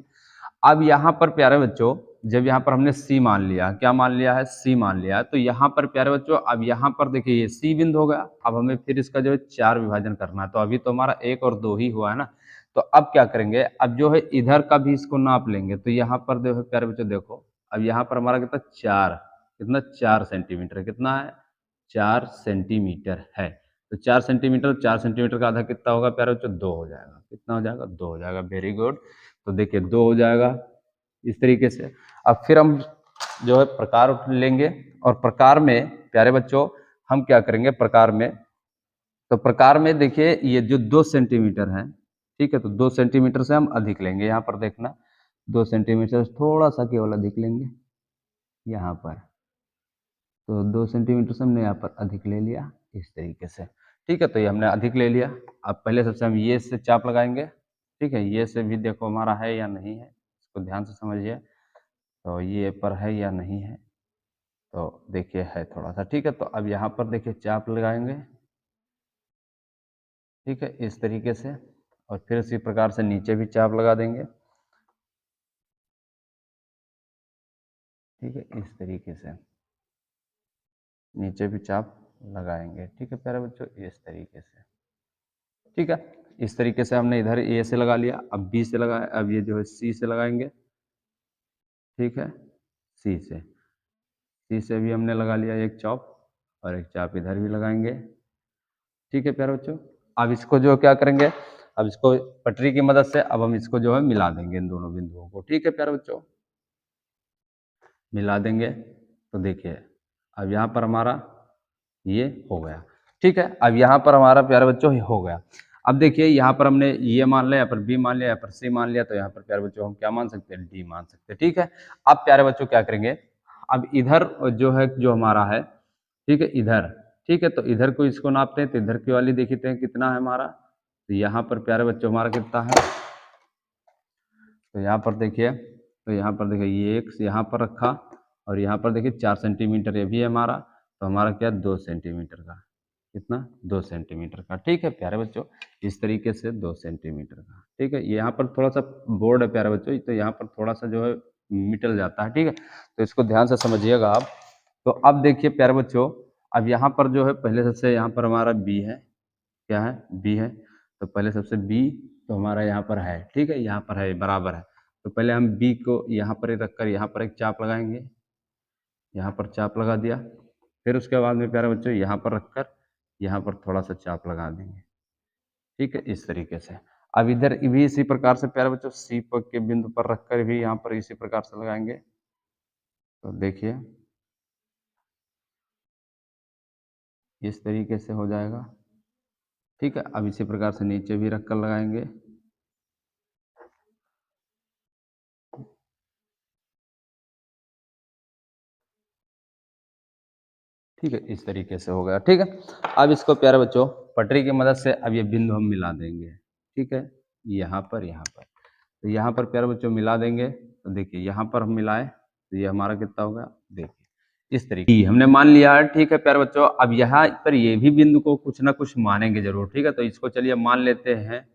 अब यहाँ पर प्यारे बच्चों, जब यहाँ पर हमने सी मान लिया, क्या मान लिया है, सी मान लिया, तो यहाँ पर प्यारे बच्चों, अब यहाँ पर देखिए ये सी बिंदु हो गया। अब हमें फिर इसका जो है 4 विभाजन करना है। तो अभी तो हमारा 1 और 2 ही हुआ है ना। तो अब क्या करेंगे, अब जो है इधर का भी इसको नाप लेंगे। तो यहाँ पर देखो प्यारे बच्चों, देखो अब यहाँ पर हमारा कितना, 4, कितना, 4 सेंटीमीटर। कितना है, 4 सेंटीमीटर है। तो 4 सेंटीमीटर, 4 सेंटीमीटर का आधा कितना होगा प्यारे बच्चों, 2 हो जाएगा। कितना हो जाएगा, 2 हो जाएगा। Very good. तो देखिए 2 हो जाएगा इस तरीके से। अब फिर हम जो है प्रकार लेंगे, और प्रकार में प्यारे बच्चों हम क्या करेंगे, प्रकार में, तो प्रकार में देखिए ये जो 2 सेंटीमीटर है, ठीक है, तो 2 सेंटीमीटर से हम अधिक लेंगे। यहाँ पर देखना 2 सेंटीमीटर से थोड़ा सा केवल अधिक लेंगे। यहाँ पर, तो 2 सेंटीमीटर से हमने यहाँ पर अधिक ले लिया इस तरीके से। ठीक है, तो ये हमने अधिक ले लिया। अब पहले सबसे हम ये से चाप लगाएंगे। ठीक है, ये से भी देखो हमारा है या नहीं है, इसको ध्यान से समझिए। तो ये पर है या नहीं है, तो देखिए है थोड़ा सा। ठीक है, तो अब यहाँ पर देखिए चाप लगाएंगे। ठीक है, इस तरीके से, और फिर इसी प्रकार से नीचे भी चाप लगा देंगे। ठीक है, इस तरीके से नीचे भी चाप लगाएंगे। ठीक है प्यारे बच्चों, इस तरीके से। ठीक है, इस तरीके से हमने इधर ए से लगा लिया। अब बी से लगाए, अब ये जो है सी से लगाएंगे। ठीक है, सी से भी हमने लगा लिया एक चाप, और एक चाप इधर भी लगाएंगे। ठीक है प्यारे बच्चों, अब इसको जो क्या करेंगे, अब इसको पटरी की मदद से अब हम इसको जो है मिला देंगे इन दोनों बिंदुओं को। ठीक है प्यारे बच्चों, मिला देंगे। तो देखिए अब यहाँ पर हमारा ये हो गया। ठीक है, अब यहाँ पर हमारा प्यारे बच्चों हो गया। अब देखिए यहाँ पर हमने ये मान लिया, यहाँ पर बी मान लिया, यहाँ पर सी मान लिया, तो यहाँ पर प्यारे बच्चों हम क्या मान सकते हैं, डी मान सकते हैं। ठीक है, अब प्यारे बच्चों क्या करेंगे, अब इधर जो है जो हमारा है, ठीक है इधर, ठीक है, तो इधर को इसको नापते हैं, तो इधर की वाली देखते हैं कितना है हमारा। तो यहाँ पर प्यारे बच्चों हमारा कितना है, तो यहाँ पर देखिए, तो यहाँ पर देखिए ये एक यहाँ पर रखा, और यहाँ पर देखिए 4 सेंटीमीटर ये भी है हमारा, तो हमारा क्या 2 सेंटीमीटर का, कितना 2 सेंटीमीटर का। ठीक है प्यारे बच्चों, इस तरीके से 2 सेंटीमीटर का। ठीक है, यहाँ पर थोड़ा सा बोर्ड है प्यारे बच्चों, तो यहाँ पर थोड़ा सा जो है मिटल जाता है। ठीक है, तो इसको ध्यान से समझिएगा आप। तो अब देखिए प्यारे बच्चों, अब यहाँ पर जो है पहले सबसे यहाँ पर हमारा बी है, क्या है, बी है। तो पहले सबसे बी तो हमारा यहाँ पर है। ठीक है, यहाँ पर है बराबर है, तो पहले हम बी को यहाँ पर ही रखकर यहाँ पर एक चाप लगाएंगे। यहाँ पर चाप लगा दिया, फिर उसके बाद में प्यारे बच्चों यहाँ पर रखकर यहाँ पर थोड़ा सा चाप लगा देंगे। ठीक है, इस तरीके से। अब इधर भी इसी प्रकार से प्यारे बच्चों सी के बिंदु पर रखकर भी यहाँ पर इसी प्रकार से लगाएंगे। तो देखिए इस तरीके से हो जाएगा। ठीक है, अब इसी प्रकार से नीचे भी रखकर लगाएंगे। ठीक है, इस तरीके से हो गया। ठीक है, अब इसको प्यारे बच्चों पटरी की मदद से अब ये बिंदु हम मिला देंगे। ठीक है, यहाँ पर, यहाँ पर, तो यहाँ पर प्यारे बच्चों मिला देंगे। तो देखिए यहाँ पर हम मिलाए, तो ये हमारा कितना होगा, देखिए इस तरीके हमने मान लिया है। ठीक है प्यारे बच्चों, अब यहाँ पर ये भी बिंदु को कुछ ना कुछ मानेंगे जरूर। ठीक है, तो इसको चलिए मान लेते हैं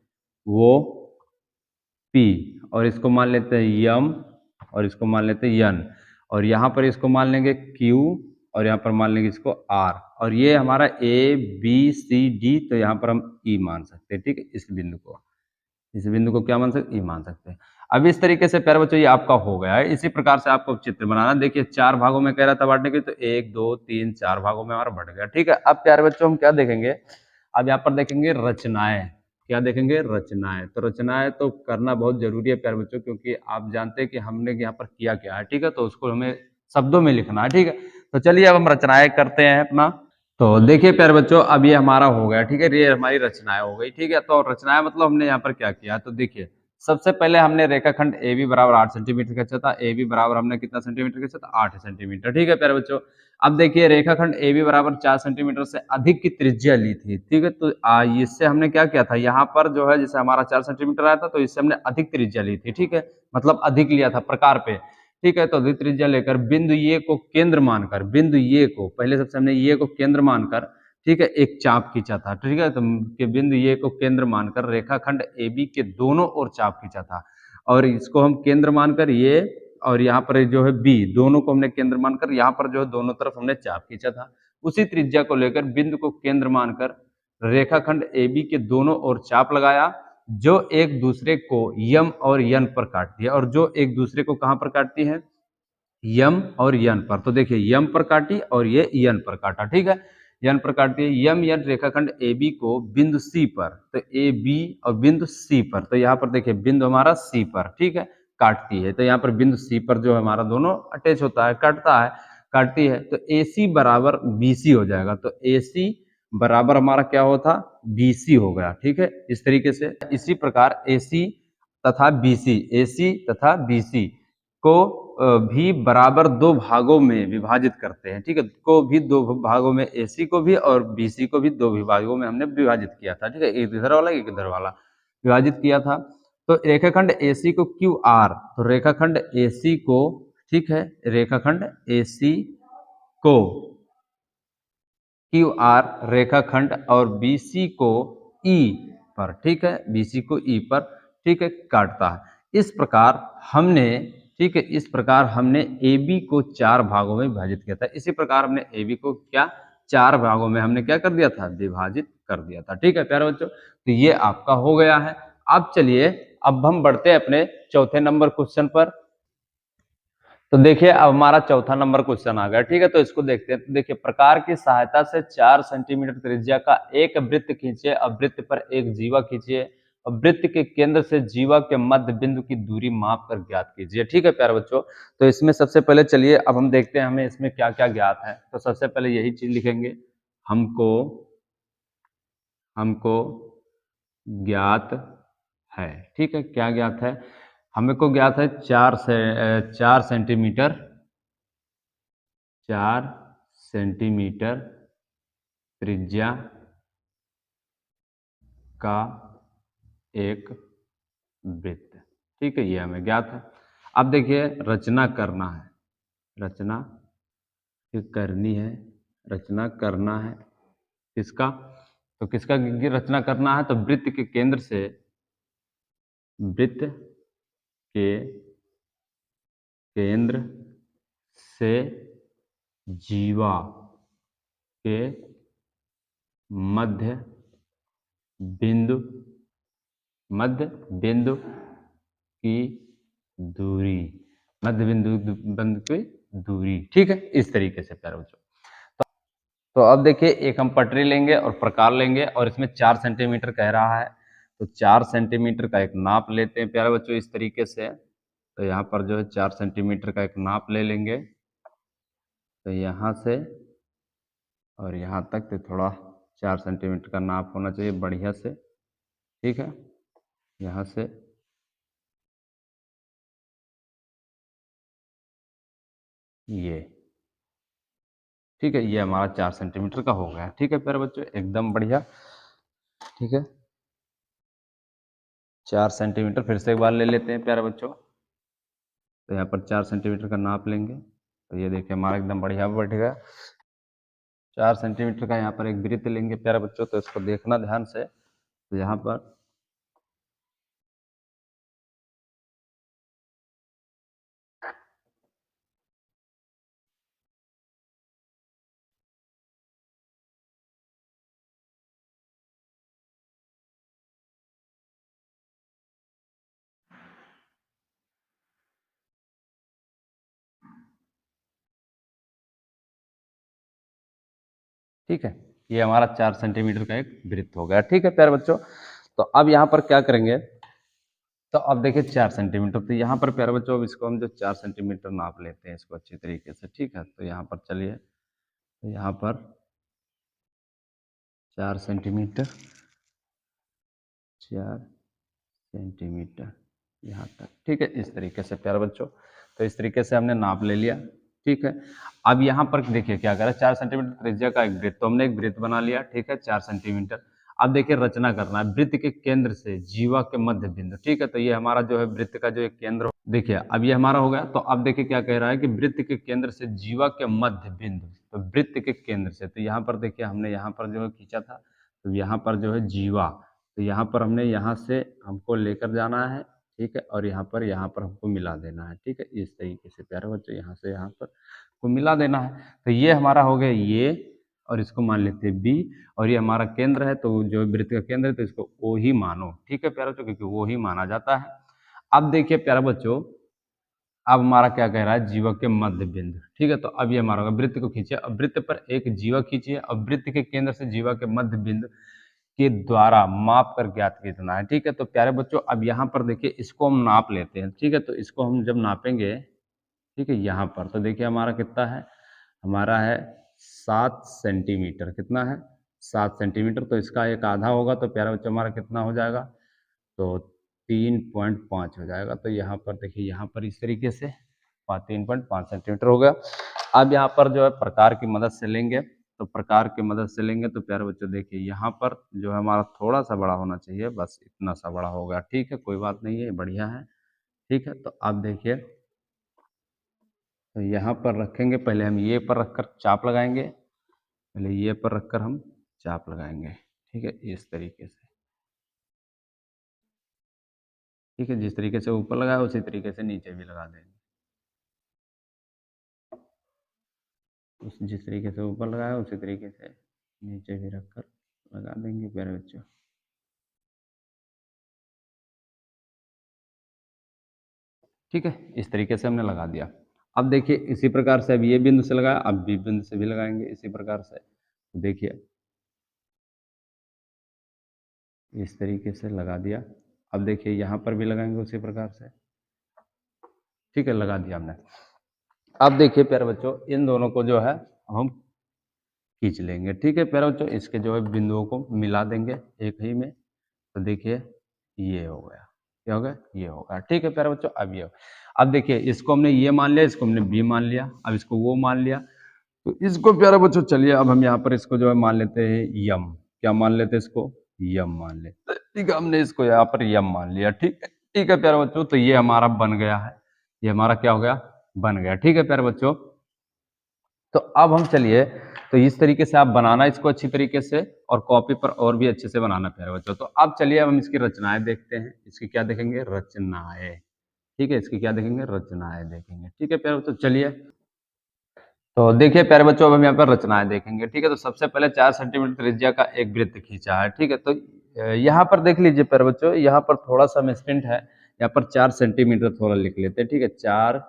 वो P, और इसको मान लेते हैं M, और इसको मान लेते हैं N, और यहाँ पर इसको मान लेंगे Q, और यहाँ पर मान लेंगे इसको R, और ये हमारा A B C D, तो यहाँ पर हम E मान सकते हैं। ठीक है, इस बिंदु को क्या मान सकते, E मान सकते हैं। अब इस तरीके से प्यारे बच्चों ये आपका हो गया है। इसी प्रकार से आपको चित्र बनाना, देखिए 4 भागों में कह रहा था बांटने के, तो 1 2 3 4 भागों में हमारा बढ़ गया। ठीक है, अब प्यारे बच्चों हम क्या देखेंगे, अब यहाँ पर देखेंगे रचनाएं। क्या देखेंगे, रचनाएं। तो रचनाएं तो करना बहुत जरूरी है प्यारे बच्चों, क्योंकि आप जानते हैं कि हमने यहाँ पर किया क्या है। ठीक है, तो उसको हमें शब्दों में लिखना है। ठीक है, तो चलिए अब हम रचनाएं करते हैं अपना। तो देखिए प्यारे बच्चों, अब ये हमारा हो गया। ठीक है, ये हमारी रचनाएं हो गई। ठीक है, तो रचनाएं मतलब हमने यहाँ पर क्या किया, तो देखिए सबसे पहले हमने रेखाखंड ए बी बराबर 8 सेंटीमीटर खींचा था। ए बी बराबर हमने कितना सेंटीमीटर खींचा था, 8 सेंटीमीटर। ठीक है प्यारे बच्चों, अब देखिए रेखाखंड ए बी बराबर 4 सेंटीमीटर से अधिक की त्रिज्या ली थी। ठीक है, तो इससे हमने क्या किया था, यहाँ पर जो है जैसे हमारा 4 सेंटीमीटर आया था, तो इससे हमने अधिक त्रिज्या ली थी। ठीक है, मतलब अधिक लिया था प्रकार पे। ठीक है, तो अधिक त्रिज्या लेकर बिंदु ये को केंद्र मानकर, बिंदु ये को पहले सबसे हमने ये को केंद्र मानकर, ठीक है, एक चाप खींचा था। ठीक है, तो बिंदु ये को केंद्र मानकर रेखाखंड ए बी के दोनों ओर चाप खींचा था, और इसको हम केंद्र मानकर ये और यहाँ पर जो है बी, दोनों को हमने केंद्र मानकर यहाँ पर जो है दोनों तरफ हमने चाप खींचा था। उसी त्रिज्या को लेकर बिंदु को केंद्र मानकर रेखाखंड ए बी के दोनों ओर चाप लगाया, जो एक दूसरे को यम और यन पर काटती है, और जो एक दूसरे को कहाँ पर काटती है, यम और यन पर। तो देखिए यम पर काटी और ये यन पर काटा। ठीक है, यन पर काटती है। यम यन रेखाखंड ए बी को बिंदु सी पर, तो ए बी और बिंदु सी पर, तो यहाँ पर देखिए बिंदु हमारा सी पर, ठीक है, काटती है। तो यहाँ पर बिंदु सी पर जो हमारा दोनों अटैच होता है, काटता है, काटती है, तो ए सी बराबर बी सी हो जाएगा। तो ए सी बराबर हमारा क्या होता, बी सी हो गया। ठीक है, इस तरीके से। इसी प्रकार ए सी तथा बी सी, ए सी तथा बी सी को भी बराबर दो भागों में विभाजित करते हैं, ठीक है, को भी दो भागों में, AC को भी और BC को भी दो विभागों में हमने विभाजित किया था, ठीक है, एक इधर वाला एक इधर वाला विभाजित किया था। तो रेखाखंड AC को QR, तो रेखाखंड AC को, ठीक है, रेखाखंड AC को QR रेखाखंड और BC को E पर, ठीक है, BC को E पर, ठीक है, काटता है। इस प्रकार हमने, ठीक है, इस प्रकार हमने AB को 4 भागों में विभाजित किया था। इसी प्रकार हमने AB को क्या 4 भागों में हमने क्या कर दिया था, विभाजित कर दिया था, ठीक है प्यारे बच्चों। तो ये आपका हो गया है। अब चलिए, अब हम बढ़ते हैं अपने चौथे नंबर क्वेश्चन पर। तो देखिए अब हमारा चौथा नंबर क्वेश्चन आ गया, ठीक है, तो इसको देखते हैं। तो देखिए, प्रकार की सहायता से 4 सेंटीमीटर त्रिज्या का एक वृत्त खींचिए, अब वृत्त पर एक जीवा खींचिए और वृत्त के केंद्र से जीवा के मध्य बिंदु की दूरी माप कर ज्ञात कीजिए, ठीक है प्यारे बच्चों। तो इसमें सबसे पहले चलिए अब हम देखते हैं हमें इसमें क्या क्या ज्ञात है। तो सबसे पहले यही चीज लिखेंगे, हमको हमको ज्ञात है, ठीक है, क्या ज्ञात है, हमको ज्ञात है 4 सेंटीमीटर 4 सेंटीमीटर त्रिज्या का एक वृत्त, ठीक है, ये हमें ज्ञात है। अब देखिए रचना करना है, रचना करनी है, रचना करना है किसका, तो किसका रचना करना है, तो वृत्त के केंद्र से, वृत्त के केंद्र से जीवा के मध्य बिंदु की दूरी, मध्य बिंदु की दूरी, ठीक है, इस तरीके से प्यारे बच्चों। तो अब देखिए एक हम पटरी लेंगे और प्रकार लेंगे और इसमें 4 सेंटीमीटर कह रहा है, तो 4 सेंटीमीटर का एक नाप लेते हैं प्यारे बच्चों इस तरीके से। तो यहाँ पर जो है 4 सेंटीमीटर का एक नाप ले लेंगे, तो यहाँ से और यहाँ तक तो थोड़ा 4 सेंटीमीटर का नाप होना चाहिए बढ़िया से, ठीक है, यहाँ से ये, ठीक है, ये हमारा 4 सेंटीमीटर का हो गया, ठीक है प्यारे बच्चों, एकदम बढ़िया, ठीक है। 4 सेंटीमीटर फिर से एक बार ले लेते हैं प्यारे बच्चों। तो यहाँ पर 4 सेंटीमीटर का नाप लेंगे, तो ये देखिए हमारा एकदम बढ़िया बैठ गया। 4 सेंटीमीटर का यहाँ पर एक वृत्त लेंगे प्यारे बच्चों, तो इसको देखना ध्यान से। तो यहाँ पर ठीक है, ये हमारा 4 सेंटीमीटर का एक वृत्त हो गया, ठीक है प्यारे बच्चों। तो अब यहाँ पर क्या करेंगे, तो अब देखिए 4 सेंटीमीटर, तो यहाँ पर प्यारे बच्चों अब इसको हम जो 4 सेंटीमीटर नाप लेते हैं इसको अच्छी तरीके से, ठीक है। तो यहाँ पर चलिए, तो यहाँ पर 4 सेंटीमीटर 4 सेंटीमीटर यहाँ तक, ठीक है, इस तरीके से प्यारे बच्चों। तो इस तरीके से हमने नाप ले लिया, ठीक है। अब यहाँ पर देखिए क्या करें, 4 सेंटीमीटर त्रिज्या का एक वृत्त, तो हमने एक वृत्त बना लिया, ठीक है, 4 सेंटीमीटर। अब देखिए रचना करना है वृत्त के केंद्र से जीवा के मध्य बिंदु, ठीक है। तो ये हमारा जो है वृत्त का जो एक केंद्र, देखिए अब ये हमारा हो गया। तो अब देखिए क्या कह रहा है कि वृत्त के केंद्र से जीवा के मध्य बिंदु, तो वृत्त के केंद्र से, तो यहाँ पर देखिए हमने यहाँ पर जो है खींचा था, तो यहाँ पर जो है जीवा, तो यहाँ पर हमने यहाँ से हमको लेकर जाना है, ठीक है, और यहाँ पर हमको मिला देना है, ठीक है, इस तरीके से प्यारे बच्चों यहाँ से यहाँ पर को मिला देना है। तो ये हमारा हो गया ये, और इसको मान लेते हैं बी, और ये हमारा केंद्र है, तो जो वृत्त का केंद्र है तो इसको ओ ही मानो, ठीक है प्यारे बच्चों, क्योंकि वो ही माना जाता है। अब देखिए प्यारे बच्चों, अब हमारा क्या कह रहा है, जीवा के मध्य बिंदु, ठीक है। तो अब ये हमारा वृत्त को खींचिए, अब वृत्त पर एक जीवा खींचिए, अब वृत्त के केंद्र से जीवा के मध्य बिंदु के द्वारा माप कर ज्ञात कितना है, ठीक है। तो प्यारे बच्चों अब यहाँ पर देखिए इसको हम नाप लेते हैं, ठीक है। तो इसको हम जब नापेंगे, ठीक है, यहाँ पर तो देखिए हमारा कितना है, हमारा है 7 सेंटीमीटर, कितना है 7 सेंटीमीटर। तो इसका एक आधा होगा, तो प्यारे बच्चों हमारा कितना हो जाएगा, तो 3.5 हो जाएगा। तो यहाँ पर देखिए यहाँ पर इस तरीके से 3.5 सेंटीमीटर हो गया। अब यहाँ पर जो है प्रकार की मदद से लेंगे, तो प्रकार की मदद से लेंगे तो प्यारे बच्चों देखिए यहाँ पर जो है हमारा थोड़ा सा बड़ा होना चाहिए, बस इतना सा बड़ा हो गया, ठीक है, कोई बात नहीं है, बढ़िया है, ठीक है। तो अब देखिए, तो यहाँ पर रखेंगे, पहले हम ये पर रखकर चाप लगाएंगे, पहले ये पर रखकर हम चाप लगाएंगे, ठीक है, इस तरीके से, ठीक है, जिस तरीके से ऊपर लगाया उसी तरीके से नीचे भी लगा देंगे, उस जिस तरीके से ऊपर लगाया उसी तरीके से नीचे भी रखकर लगा देंगे प्यारे बच्चों। ठीक है, इस तरीके से हमने लगा दिया। अब देखिए इसी प्रकार से अब ये बिंदु से लगाया, अब बी बिंदु से भी लगाएंगे इसी प्रकार से, तो देखिए इस तरीके से लगा दिया। अब देखिए यहाँ पर भी लगाएंगे उसी प्रकार से, ठीक है, लगा दिया हमने। अब देखिए प्यारे बच्चों, इन दोनों को जो है हम खींच लेंगे, ठीक है प्यारे बच्चों, इसके जो है बिंदुओं को मिला देंगे एक ही में, तो देखिए ये हो गया, क्या हो गया, ये होगा, ठीक है प्यारे बच्चों। अब ये, अब देखिए इसको हमने ये मान लिया, इसको हमने बी मान लिया, अब इसको वो मान लिया, तो इसको प्यारे बच्चों चलिए अब हम यहाँ पर इसको जो है मान लेते हैं यम, क्या मान लेते हैं इसको, यम मान लेते, ठीक है, हमने इसको यहाँ पर यम मान लिया, ठीक है प्यारे बच्चों, तो ये हमारा बन गया है, ये हमारा क्या हो गया, बन गया, ठीक है प्यारे बच्चों। तो अब हम चलिए, तो इस तरीके से आप बनाना इसको अच्छी तरीके से, और कॉपी पर और भी अच्छे से बनाना प्यारे बच्चों। तो अब चलिए अब हम इसकी रचनाएं देखते हैं, इसकी क्या देखेंगे, रचनाएं, ठीक है, इसकी क्या देखेंगे, रचनाएं देखेंगे, ठीक है प्यारे बच्चों। चलिए तो देखिए प्यारे बच्चों, अब हम यहाँ पर रचनाएं देखेंगे, ठीक है। तो सबसे पहले 4 सेंटीमीटर त्रिज्या का एक वृत्त खींचा है, ठीक है। तो यहाँ पर देख लीजिए प्यारे बच्चों, यहाँ पर थोड़ा सा मिसप्रिंट है, यहाँ पर 4 सेंटीमीटर थोड़ा लिख लेते हैं, ठीक है, 4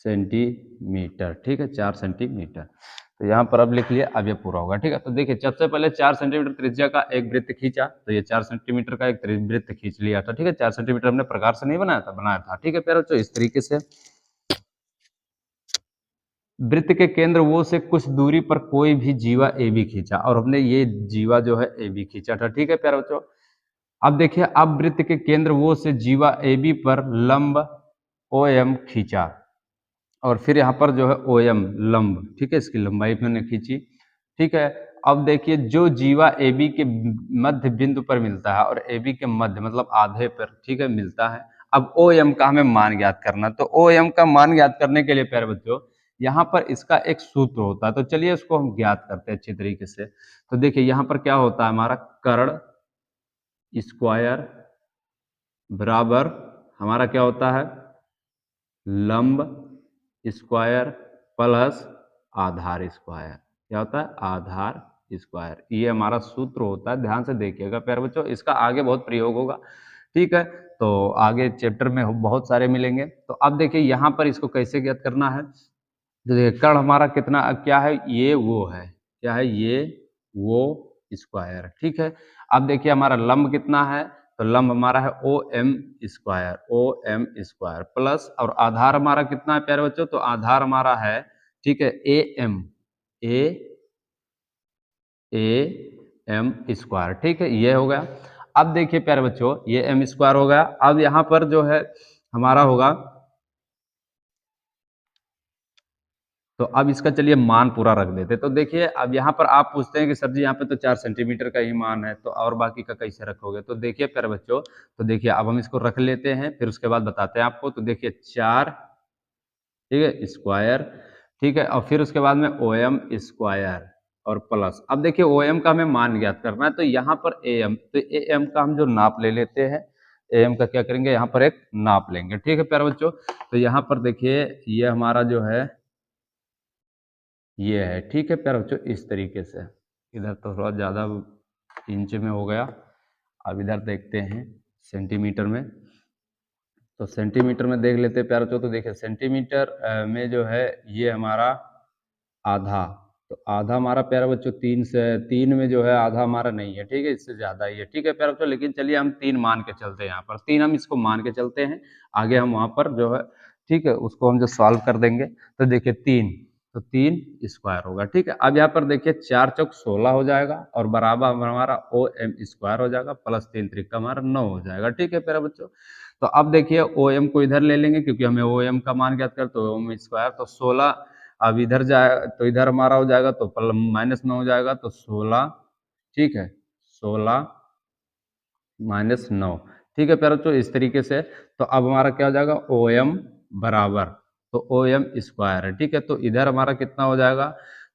सेंटीमीटर, ठीक है, 4 सेंटीमीटर। तो यहाँ पर अब लिख लिया, अब ये पूरा होगा, ठीक है। तो देखिए सबसे पहले 4 सेंटीमीटर त्रिज्या का एक वृत्त खींचा, तो ये 4 सेंटीमीटर का एक वृत्त खींच लिया था, ठीक है। 4 सेंटीमीटर हमने प्रकार से नहीं बनाया था, ठीक है प्यारे बच्चों, इस तरीके से। वृत्त के केंद्र वो से कुछ दूरी पर कोई भी जीवा ए बी खींचा, और हमने ये जीवा जो है ए बी खींचा था, ठीक है प्यारे बच्चों। अब देखिए, अब वृत्त के केंद्र वो से जीवा ए बी पर लंब ओ एम खींचा, और फिर यहाँ पर जो है ओ एम लंब, ठीक है, इसकी लंबाई मैंने खींची, ठीक है। अब देखिए जो जीवा ए बी के मध्य बिंदु पर मिलता है और ए बी के मध्य मतलब आधे पर, ठीक है, मिलता है। अब ओ एम का हमें मान ज्ञात करना, तो ओ एम का मान ज्ञात करने के लिए प्यारे बच्चों यहाँ पर इसका एक सूत्र होता है, तो चलिए इसको हम ज्ञात करते हैं अच्छी तरीके से। तो देखिए यहाँ पर क्या होता है, हमारा कर्ण स्क्वायर बराबर हमारा क्या होता है, लंब स्क्वायर प्लस आधार स्क्वायर, क्या होता है, आधार स्क्वायर, ये हमारा सूत्र होता है। ध्यान से देखिएगा प्यारे बच्चों, इसका आगे बहुत प्रयोग होगा, ठीक है। तो आगे चैप्टर में बहुत सारे मिलेंगे। तो अब देखिए यहाँ पर इसको कैसे ज्ञात करना है, तो देखिए कर्ण हमारा कितना क्या है, ये वो है, क्या है, ये वो स्क्वायर, ठीक है। अब देखिए हमारा लंब कितना है, तो लंब हमारा है ओ एम स्क्वायर प्लस, और आधार हमारा कितना है प्यारे बच्चों, तो आधार हमारा है, ठीक है, ए एम स्क्वायर, ठीक है, ये हो गया। अब देखिए प्यारे बच्चों, ये एम स्क्वायर हो गया। अब यहाँ पर जो है हमारा होगा, तो अब इसका चलिए मान पूरा रख देते। तो देखिए अब यहाँ पर आप पूछते हैं कि सर जी यहाँ पे तो 4 सेंटीमीटर का ही मान है, तो और बाकी का कैसे रखोगे। तो देखिए प्यारे बच्चों, तो देखिए अब हम इसको रख लेते हैं, फिर उसके बाद बताते हैं आपको। तो देखिए 4, ठीक है, स्क्वायर, ठीक है, और फिर उसके बाद में ओ एम स्क्वायर और प्लस। अब देखिए ओ एम का हमें मान ज्ञात करना है, तो यहाँ पर ए एम, तो ए एम का हम जो नाप ले लेते हैं, ए एम का क्या करेंगे, यहाँ पर एक नाप लेंगे, ठीक है प्यारे बच्चों। तो यहाँ पर देखिए ये हमारा जो है ये है, ठीक है प्यारे बच्चों, इस तरीके से। इधर तो थोड़ा ज़्यादा इंच में हो गया, अब इधर देखते हैं सेंटीमीटर में। तो सेंटीमीटर में देख लेते हैं प्यारे बच्चों। तो देखिए सेंटीमीटर में जो है ये हमारा आधा, तो आधा हमारा प्यारे बच्चों 3 में जो है आधा हमारा नहीं है, ठीक है, इससे ज़्यादा ही है, ठीक है प्यारे बच्चों। लेकिन चलिए हम 3 मान के चलते हैं, यहाँ पर 3 हम इसको मान के चलते हैं, आगे हम वहाँ पर जो है, ठीक है, उसको हम जो सॉल्व कर देंगे। तो देखिए 3, तो 3 स्क्वायर होगा, ठीक है। अब यहाँ पर देखिए 4 चौक 16 हो जाएगा, और बराबर हमारा ओ एम स्क्वायर हो जाएगा, प्लस 3 त्रिका हमारा 9 हो जाएगा, ठीक है प्यारे बच्चों। तो अब देखिए ओ एम को इधर ले लेंगे क्योंकि हमें ओ एम का मान ज्ञात कर, तो ओम स्क्वायर तो 16, अब इधर जाए तो इधर हमारा हो जाएगा तो -9 हो जाएगा तो 16, ठीक है, 16 -9, ठीक है प्यारे बच्चों, इस तरीके से। तो अब हमारा क्या हो जाएगा, ओ एम बराबर, तो ओ एम स्क्वायर है, ठीक है। तो इधर हमारा कितना हो जाएगा,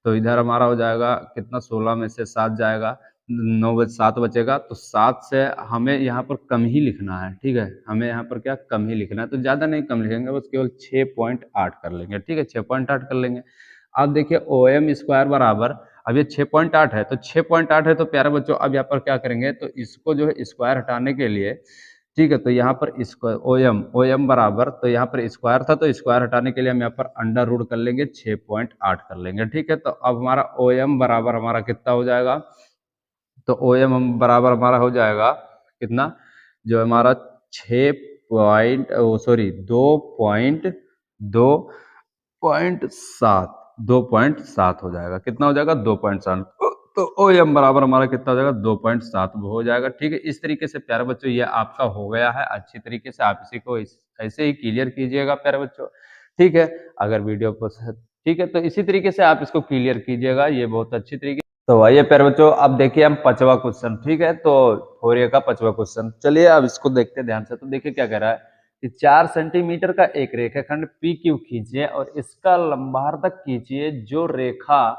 तो इधर हमारा हो जाएगा कितना, 16 में से 7 जाएगा, 7 बचेगा, तो 7 से हमें यहाँ पर कम ही लिखना है, ठीक है, हमें यहाँ पर क्या कम ही लिखना है, तो ज़्यादा नहीं कम लिखेंगे, बस केवल 6.8 कर लेंगे, ठीक है, 6.8 कर लेंगे। अब देखिए ओ एम स्क्वायर बराबर, अब ये 6.8 है, तो 6.8 है, तो प्यारे बच्चों अब यहाँ पर क्या करेंगे, तो इसको जो है स्क्वायर हटाने के लिए, ठीक है, तो यहाँ पर स्क्वायर ओ एम बराबर, तो यहाँ पर स्क्वायर था, तो स्क्वायर हटाने के लिए हम यहाँ पर अंडर रूट कर लेंगे, 6.8 कर लेंगे, ठीक है। तो अब हमारा ओ एम बराबर हमारा कितना हो जाएगा, तो ओ एम हम बराबर हमारा हो जाएगा कितना, जो हमारा 6 पॉइंट सॉरी 2.7 हो जाएगा, कितना हो जाएगा 2.7, तो ओ एम बराबर हमारा कितना हो जाएगा 2.7 हो जाएगा, ठीक है। इस तरीके से प्यारे बच्चों ये आपका हो गया है, अच्छी तरीके से आप इसी को ऐसे ही क्लियर कीजिएगा प्यारे बच्चों, ठीक है। अगर वीडियो पसंद, ठीक है, तो इसी तरीके से आप इसको क्लियर कीजिएगा, ये बहुत अच्छी तरीके। तो आइए प्यारे बच्चों अब देखिए हम पांचवा क्वेश्चन, ठीक है, तो फोरियर का पांचवा क्वेश्चन, चलिए अब इसको देखते हैं ध्यान से। तो देखिए क्या कह रहा है कि 4 सेंटीमीटर का एक रेखाखंड पी क्यू खींचिए और इसका लंबार्धक खींचिए जो रेखा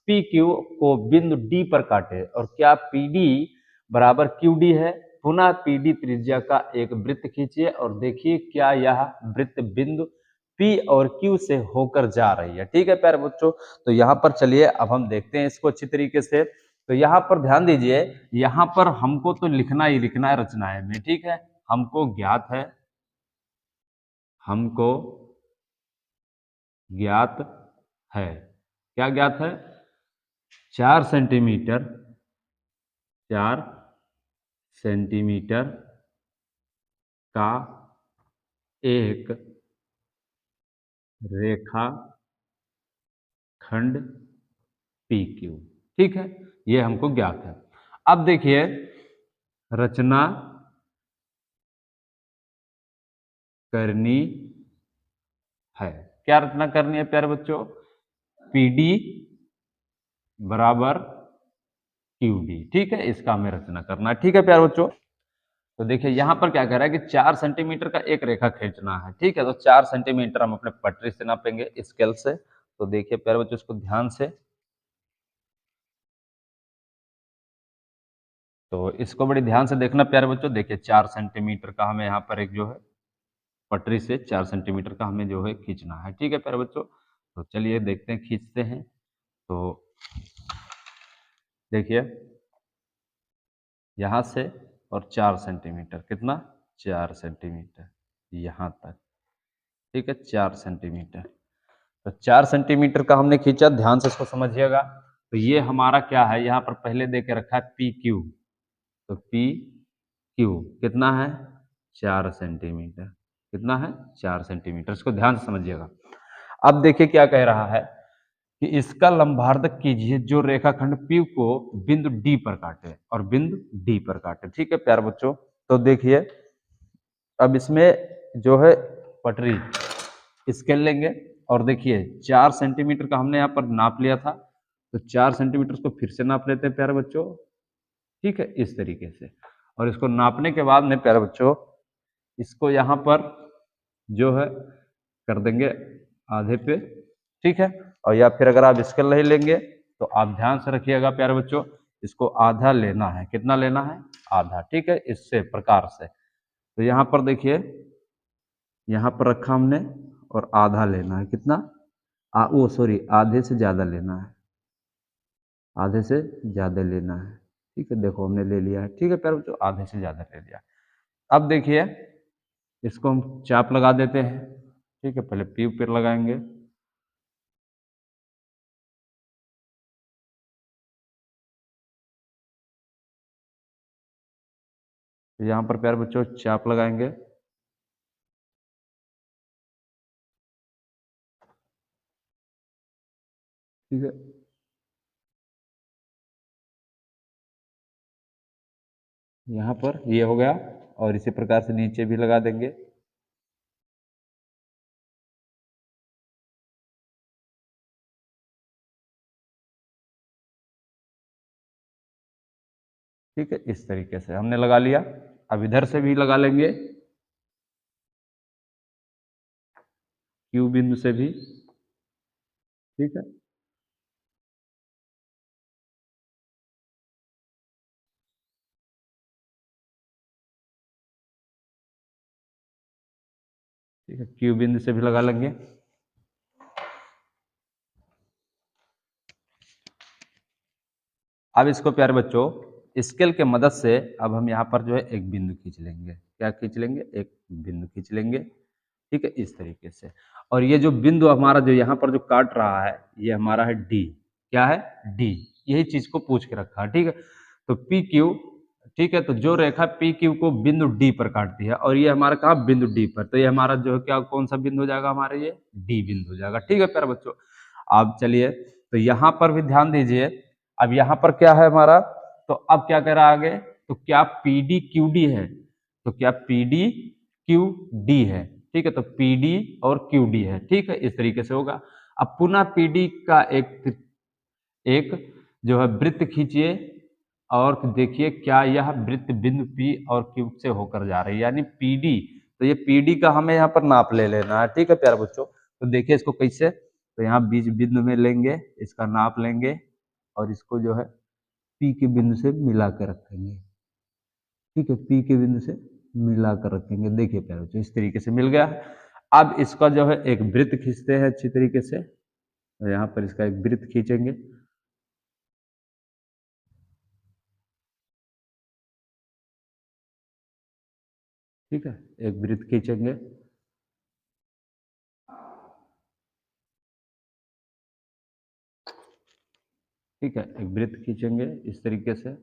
पी क्यू को बिंदु डी पर काटे, और क्या पी डी बराबर क्यू डी है। पुनः पी डी त्रिज्या का एक वृत्त खींचिए और देखिए क्या यह वृत्त बिंदु पी और क्यू से होकर जा रही है, ठीक है प्यारे बच्चों। तो यहाँ पर चलिए अब हम देखते हैं इसको अच्छी तरीके से। तो यहाँ पर ध्यान दीजिए, यहाँ पर हमको तो लिखना ही लिखना है रचनाएं में, ठीक है, हमको ज्ञात है, हमको ज्ञात है, क्या ज्ञात है, 4 सेंटीमीटर, 4 सेंटीमीटर का एक रेखा खंड पी क्यू, ठीक है, ये हमको ज्ञात है। अब देखिए रचना करनी है, क्या रचना करनी है प्यारे बच्चों, पी डी बराबर क्यू डी, ठीक है, इसका हमें रचना करना है, ठीक है प्यारे बच्चों। तो देखिए यहाँ पर क्या कह रहा है कि 4 सेंटीमीटर का एक रेखा खींचना है, ठीक है, तो 4 सेंटीमीटर हम अपने पटरी से नापेंगे स्केल से। तो देखिए प्यारे बच्चों इसको ध्यान से, तो इसको बड़ी ध्यान से देखना प्यारे बच्चों। देखिए 4 सेंटीमीटर का हमें यहाँ पर एक जो है पटरी से 4 सेंटीमीटर का हमें जो है खींचना है, ठीक है प्यारे बच्चों। तो चलिए देखते हैं, खींचते हैं। तो देखिए यहाँ से और 4 सेंटीमीटर, कितना, 4 सेंटीमीटर यहाँ तक, ठीक है, 4 सेंटीमीटर। तो 4 सेंटीमीटर का हमने खींचा, ध्यान से इसको समझिएगा। तो ये हमारा क्या है, यहाँ पर पहले दे के रखा है पी क्यू, तो पी क्यू कितना है, 4 सेंटीमीटर, कितना है, 4 सेंटीमीटर, इसको ध्यान से समझिएगा। अब देखिए क्या कह रहा है कि इसका लंबार्धक कीजिए जो रेखाखंड P को बिंदु D पर काटे, और बिंदु D पर काटे, ठीक है प्यारे बच्चों। तो देखिए अब इसमें जो है पटरी स्केल लेंगे, और देखिए 4 सेंटीमीटर का हमने यहाँ पर नाप लिया था, तो 4 सेंटीमीटर को फिर से नाप लेते हैं प्यारे बच्चों, ठीक है, इस तरीके से। और इसको नापने के बाद में प्यारे बच्चों इसको यहाँ पर जो है कर देंगे आधे पे, ठीक है। और या फिर अगर आप स्केल नहीं लेंगे तो आप ध्यान से रखिएगा प्यारे बच्चों, इसको आधा लेना है, कितना लेना है, आधा, ठीक है, इससे प्रकार से। तो यहाँ पर देखिए, यहाँ पर रखा हमने, और आधा लेना है, कितना, वो सॉरी आधे से ज़्यादा लेना है, आधे से ज़्यादा लेना है, ठीक है, देखो हमने ले लिया है, ठीक है प्यारे बच्चों, आधे से ज़्यादा ले लिया। अब देखिए इसको हम चाप लगा देते हैं, ठीक है, पहले पी पर लगाएंगे, तो यहाँ पर प्यारे बच्चों चाप लगाएंगे, ठीक है। यहाँ पर ये हो गया, और इसी प्रकार से नीचे भी लगा देंगे। ठीक है, इस तरीके से हमने लगा लिया। अब इधर से भी लगा लेंगे, क्यू बिंदु से भी। ठीक है, ठीक है, क्यू बिंदु से भी लगा लेंगे। अब इसको प्यारे बच्चों स्केल के मदद से अब हम यहाँ पर जो है एक बिंदु खींच लेंगे। क्या खींच लेंगे? एक बिंदु खींच लेंगे। ठीक है, इस तरीके से। और ये जो बिंदु हमारा जो यहाँ पर जो काट रहा है, ये हमारा है डी। क्या है? डी। यही चीज को पूछ के रखा है। ठीक है, तो पी क्यू, ठीक है, तो जो रेखा पी क्यू को बिंदु डी पर काटती है और ये हमारा कहाँ? बिंदु डी पर, तो ये हमारा जो है क्या, कौन सा बिंदु हो जाएगा हमारे? ये डी बिंदु हो जाएगा। ठीक है प्यारे बच्चों, अब चलिए तो यहाँ पर भी ध्यान दीजिए। अब यहाँ पर क्या है हमारा? तो अब क्या कह रहा है आगे? तो क्या पी डी क्यू डी है? तो क्या पी डी क्यू डी है? ठीक है, तो पी डी और क्यू डी है। ठीक है, इस तरीके से होगा। अब पुनः पी डी का एक एक जो है वृत्त खींचिए और देखिए क्या यह वृत्त बिंदु पी और क्यू से होकर जा रही है, यानी पीडी। तो ये पीडी का हमें यहाँ पर नाप ले लेना है। ठीक है प्यारे बच्चों, तो देखिए इसको कैसे, तो यहाँ बीच बिंदु में लेंगे, इसका नाप लेंगे और इसको जो है पी के बिंदु से मिला कर रखेंगे। ठीक है, पी के बिंदु से मिला कर रखेंगे। देखिए प्यारे बच्चों, इस तरीके से मिल गया। अब इसका जो है एक वृत्त खींचते हैं अच्छी तरीके से, तो यहाँ पर इसका एक वृत्त खींचेंगे। ठीक है, एक वृत्त खींचेंगे। ठीक है, एक वृत्त खींचेंगे इस तरीके से।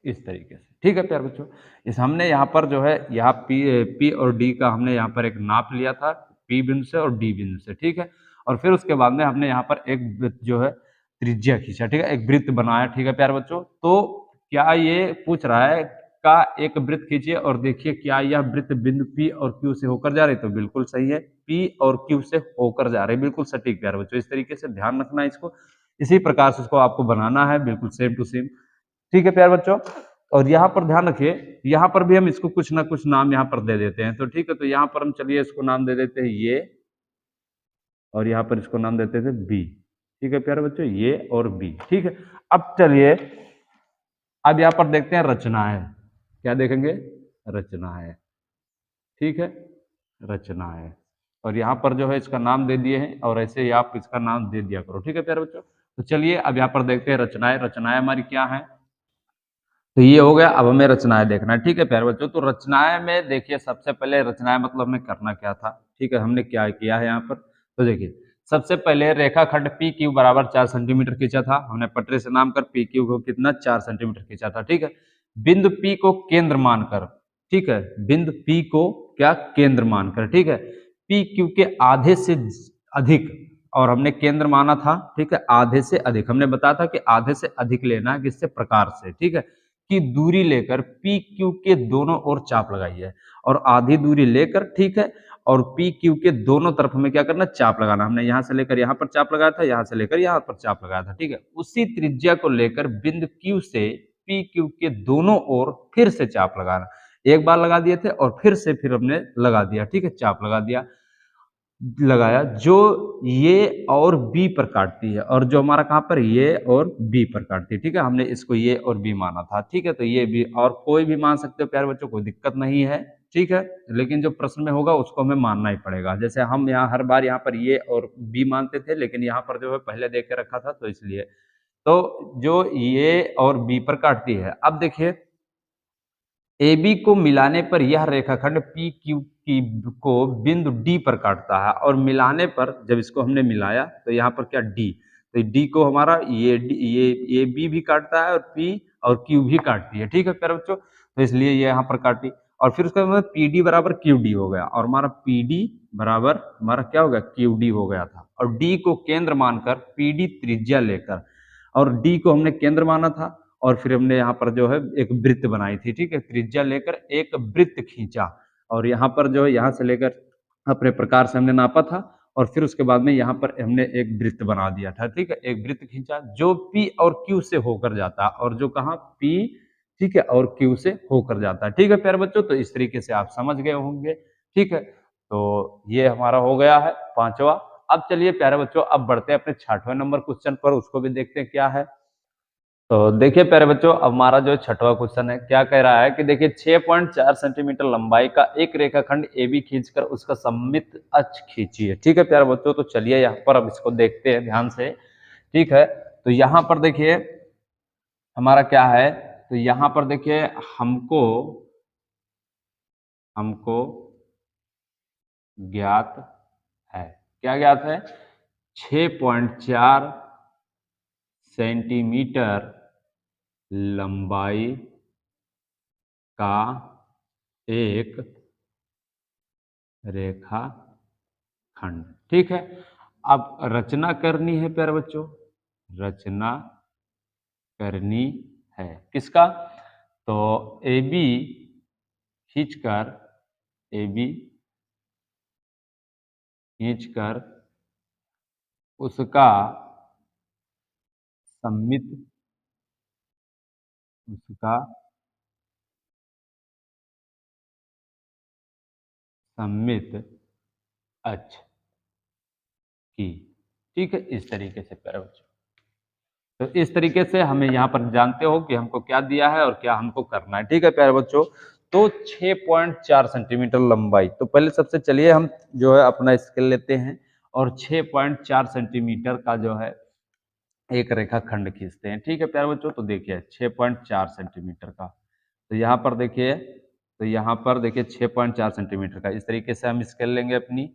इस तरीके से। ठीक है प्यारे बच्चों, इस हमने यहाँ पर जो है यहाँ पी और डी का हमने यहाँ पर एक नाप लिया था, पी बिंदु से और डी बिंदु से। ठीक है, और फिर उसके बाद में हमने यहाँ पर एक वृत्त जो है त्रिज्या खींचा। ठीक है, एक वृत्त बनाया। ठीक है प्यारे बच्चों, तो क्या ये पूछ रहा है का एक वृत्त खींचिए और देखिए क्या यह वृत्त बिंदु पी और क्यू से होकर जा रही है? तो बिल्कुल सही है, पी और क्यू से होकर जा रही है, बिल्कुल सटीक प्यारे बच्चों। इस तरीके से ध्यान रखना है इसको, इसी प्रकार से इसको आपको बनाना है, बिल्कुल सेम टू सेम। ठीक है प्यारे बच्चों, और यहाँ पर ध्यान रखिए, यहाँ पर भी हम इसको कुछ ना कुछ नाम यहाँ पर दे देते हैं। तो ठीक है, तो यहाँ पर हम चलिए इसको नाम दे देते हैं ये, और यहाँ पर इसको नाम देते थे बी। ठीक है प्यारे बच्चों, ये और बी। ठीक है, अब चलिए अब यहाँ पर देखते हैं रचनाएं। क्या देखेंगे? रचनाएं। ठीक है, रचनाएं। और यहाँ पर जो है इसका नाम दे दिए हैं और ऐसे ही आप इसका नाम दे दिया करो। ठीक है प्यारे बच्चों, तो चलिए अब यहाँ पर देखते हैं रचनाएं। रचनाएं हमारी क्या है? तो ये हो गया। अब हमें रचनाएं देखना है। ठीक है प्यारे बच्चों, तो रचनाएं में देखिए सबसे पहले रचनाएं मतलब हमें करना क्या था? ठीक है, हमने क्या किया है यहाँ पर, तो देखिए सबसे पहले रेखाखंड पी क्यू बराबर 4 सेंटीमीटर खींचा था हमने, पटरी से नाम कर पी क्यू को कितना 4 सेंटीमीटर खींचा था। ठीक है, बिंदु पी को केंद्र मानकर, ठीक है, बिंदु पी को क्या केंद्र मानकर, ठीक है, पी क्यू के आधे से अधिक, और हमने केंद्र माना था। ठीक है, आधे से अधिक हमने बताया था कि आधे से अधिक लेना है, किससे? प्रकार से। ठीक है, की दूरी लेकर पी क्यू के दोनों ओर चाप लगाई है, और आधी दूरी लेकर, ठीक है, और पी क्यू के दोनों तरफ हमें क्या करना? चाप लगाना। हमने यहां से लेकर यहां पर चाप लगाया था, यहां से लेकर यहां पर चाप लगाया था। ठीक है, उसी त्रिज्या को लेकर बिंदु क्यू से पी क्यू के दोनों ओर फिर से चाप लगाना। एक बार लगा दिए थे और फिर हमने लगा दिया। ठीक है, चाप लगा दिया, लगाया, जो ये और बी पर काटती है, और जो हमारा कहां पर? ये और बी पर काटती है। ठीक है, हमने इसको ये और बी माना था। ठीक है, तो ये भी और कोई भी मान सकते हो प्यारे बच्चों, कोई दिक्कत नहीं है। ठीक है, लेकिन जो प्रश्न में होगा उसको हमें मानना ही पड़ेगा। जैसे हम यहाँ हर बार यहाँ पर ए और बी मानते थे, लेकिन यहाँ पर जो है पहले दे के रखा था तो इसलिए। तो जो ए और बी पर काटती है, अब देखिए AB को मिलाने पर यह रेखाखंड PQ की को बिंदु D पर काटता है, और मिलाने पर जब इसको हमने मिलाया तो यहाँ पर क्या D, तो D को हमारा ये AB भी काटता है और P और Q भी काटती है। ठीक है प्यारे बच्चों, तो इसलिए ये यहाँ पर काटी, और फिर उसके बाद PD बराबर QD हो गया, और हमारा PD बराबर हमारा क्या हो गया, QD हो गया था। और D को केंद्र मानकर PD त्रिज्या लेकर, और D को हमने केंद्र माना था, और फिर हमने यहाँ पर जो है एक वृत्त बनाई थी। ठीक है, त्रिज्या लेकर एक वृत्त खींचा, और यहाँ पर जो है यहाँ से लेकर अपने प्रकार से हमने नापा था, और फिर उसके बाद में यहाँ पर हमने एक वृत्त बना दिया था। ठीक है, एक वृत्त खींचा जो P और Q से होकर जाता है, और जो कहाँ P, ठीक है, और Q से होकर जाता है। ठीक है प्यारे बच्चों, तो इस तरीके से आप समझ गए होंगे। ठीक है, तो ये हमारा हो गया है पांचवा। अब चलिए प्यारे बच्चों, अब बढ़ते हैं अपने 6वें नंबर क्वेश्चन पर, उसको भी देखते हैं क्या है। तो देखिए प्यारे बच्चों, अब हमारा जो छठवां क्वेश्चन है क्या कह रहा है कि देखिए 6.4 सेंटीमीटर लंबाई का एक रेखाखंड AB खींचकर उसका सममित अक्ष खींचिए। ठीक है प्यारे बच्चों, तो चलिए यहाँ पर अब इसको देखते हैं ध्यान से। ठीक है, तो यहाँ पर देखिए हमारा क्या है, तो यहाँ पर देखिए हमको हमको ज्ञात है, क्या ज्ञात है, 6.4 सेंटीमीटर लंबाई का एक रेखा खंड। ठीक है, अब रचना करनी है प्यारे बच्चों, रचना करनी है किसका, तो AB खींचकर, AB खींचकर उसका सममित, उसका सममित अक्ष की। ठीक है, इस तरीके से प्यारे बच्चों, तो इस तरीके से हमें यहाँ पर जानते हो कि हमको क्या दिया है और क्या हमको करना है। ठीक है प्यारे बच्चों, तो 6.4 सेंटीमीटर लंबाई, तो पहले सबसे चलिए हम जो है अपना स्केल लेते हैं और 6.4 सेंटीमीटर का जो है एक रेखा खंड खींचते हैं। ठीक है प्यारे बच्चों, तो देखिए 6.4 सेंटीमीटर का, तो यहाँ पर देखिए, तो यहाँ पर देखिए 6.4 सेंटीमीटर का, इस तरीके से हम स्केल लेंगे अपनी।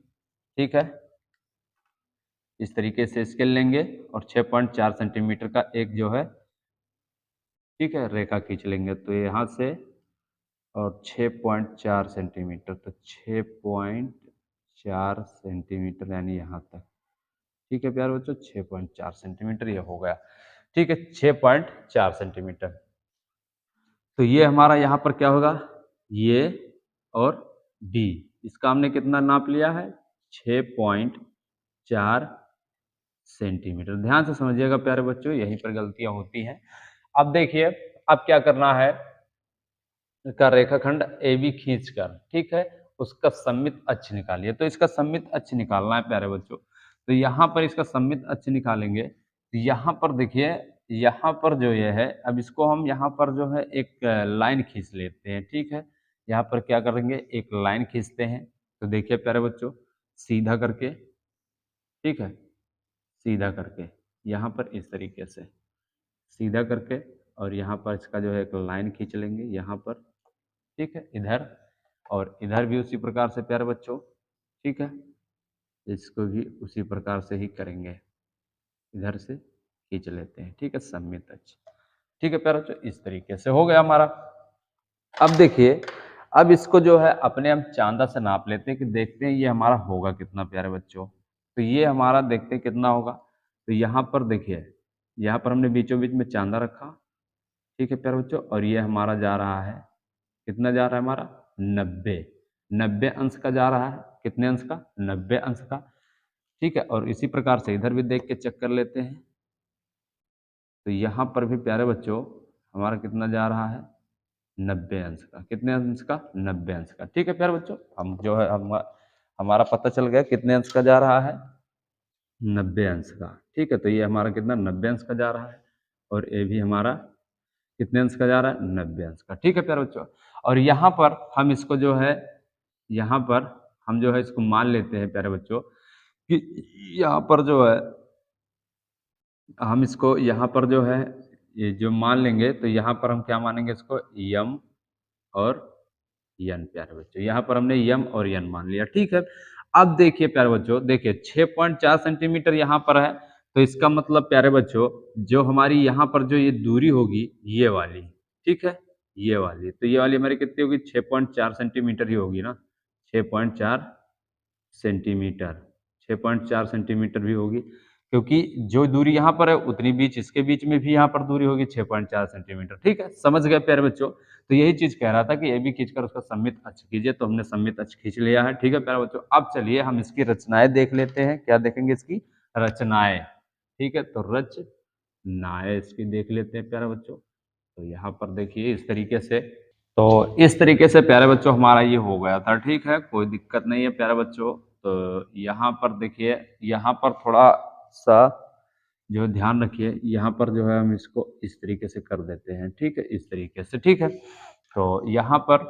ठीक है, इस तरीके से स्केल लेंगे और 6.4 सेंटीमीटर का एक जो है, ठीक है, रेखा खींच लेंगे। तो यहाँ से और 6.4 सेंटीमीटर, तो 6.4 सेंटीमीटर यानी यहाँ तक। ठीक है प्यारे बच्चों, 6.4 सेंटीमीटर ये हो गया। ठीक है, 6.4 सेंटीमीटर, तो ये हमारा यहाँ पर क्या होगा, ये और डी, इसका हमने कितना नाप लिया है, 6.4 सेंटीमीटर। ध्यान से समझिएगा प्यारे बच्चों, यहीं पर गलतियां होती हैं। अब देखिए, अब क्या करना है, इसका रेखाखंड AB खींचकर, ठीक है, उसका सममित अक्ष निकालिए। तो इसका सममित अक्ष निकालना है प्यारे बच्चों, तो यहाँ पर इसका सममित अक्ष निकालेंगे, तो यहाँ पर देखिए, यहाँ पर जो ये है, अब इसको हम यहाँ पर जो है एक लाइन खींच लेते हैं। ठीक है, यहाँ पर क्या करेंगे, एक लाइन खींचते हैं। तो देखिए प्यारे बच्चों, सीधा करके, ठीक है, सीधा करके यहाँ पर इस तरीके से सीधा करके, और यहाँ पर इसका जो है एक लाइन खींच लेंगे यहाँ पर। ठीक है, इधर और इधर भी उसी प्रकार से प्यारे बच्चों। ठीक है, इसको भी उसी प्रकार से ही करेंगे, इधर से खींच लेते हैं। ठीक है, सममित अक्ष। ठीक है प्यारे बच्चों, इस तरीके से हो गया हमारा। अब देखिए, अब इसको जो है अपने हम चांदा से नाप लेते हैं कि देखते हैं ये हमारा होगा कितना प्यारे बच्चों। तो ये हमारा देखते हैं कितना होगा, तो यहाँ पर देखिए, यहाँ पर हमने बीचों बीच में चांदा रखा। ठीक है प्यारे बच्चों, और ये हमारा जा रहा है, कितना जा रहा है हमारा, 90, 90 अंश का जा रहा है। कितने अंश का, 90 अंश का। ठीक है, और इसी प्रकार से इधर भी देख के चेक कर लेते हैं, तो यहाँ पर भी प्यारे बच्चों हमारा कितना जा रहा है, 90 अंश का। कितने अंश का, 90 अंश का। ठीक है प्यारे बच्चों, हम जो है हमारा पता चल गया कितने अंश का जा रहा है, 90 अंश का। ठीक है, तो ये हमारा कितना, 90 अंश का जा रहा है, और ये भी हमारा कितने अंश का जा रहा है, 90 अंश का। ठीक है प्यारे बच्चों, और यहाँ पर हम इसको जो है, यहाँ पर हम जो है इसको मान लेते हैं प्यारे बच्चों कि यहाँ पर जो है हम इसको यहाँ पर जो है ये जो मान लेंगे, तो यहाँ पर हम क्या मानेंगे इसको, यम और यन प्यारे बच्चों। यहाँ पर हमने यम और यन मान लिया, ठीक है। अब देखिए प्यारे बच्चों, देखिए 6.4 सेंटीमीटर यहाँ पर है, तो इसका मतलब प्यारे बच्चों जो हमारी यहाँ पर जो ये दूरी होगी ये वाली, ठीक है, ये वाली, तो ये वाली हमारी कितनी होगी, 6.4 सेंटीमीटर ही होगी ना, 6.4 सेंटीमीटर, 6.4 सेंटीमीटर भी होगी, क्योंकि जो दूरी यहाँ पर है उतनी बीच इसके बीच में भी यहाँ पर दूरी होगी 6.4 सेंटीमीटर, ठीक है, समझ गए प्यारे बच्चों। तो यही चीज कह रहा था कि ये भी खींचकर उसका सममित अक्ष कीजिए, तो हमने सममित अक्ष खींच लिया है, ठीक है प्यारे बच्चों। अब चलिए हम इसकी रचनाएं देख लेते हैं, क्या देखेंगे, इसकी रचनाएं, ठीक है, तो रचनाएं इसकी देख लेते हैं प्यारे बच्चों। तो यहाँ पर देखिए इस तरीके से, तो इस तरीके से प्यारे बच्चों हमारा ये हो गया था, ठीक है, कोई दिक्कत नहीं है प्यारे बच्चों। तो यहाँ पर देखिए, यहाँ पर थोड़ा सा जो ध्यान रखिए, यहाँ पर जो है हम इसको इस तरीके से कर देते हैं, ठीक है, इस तरीके से, ठीक है। तो यहाँ पर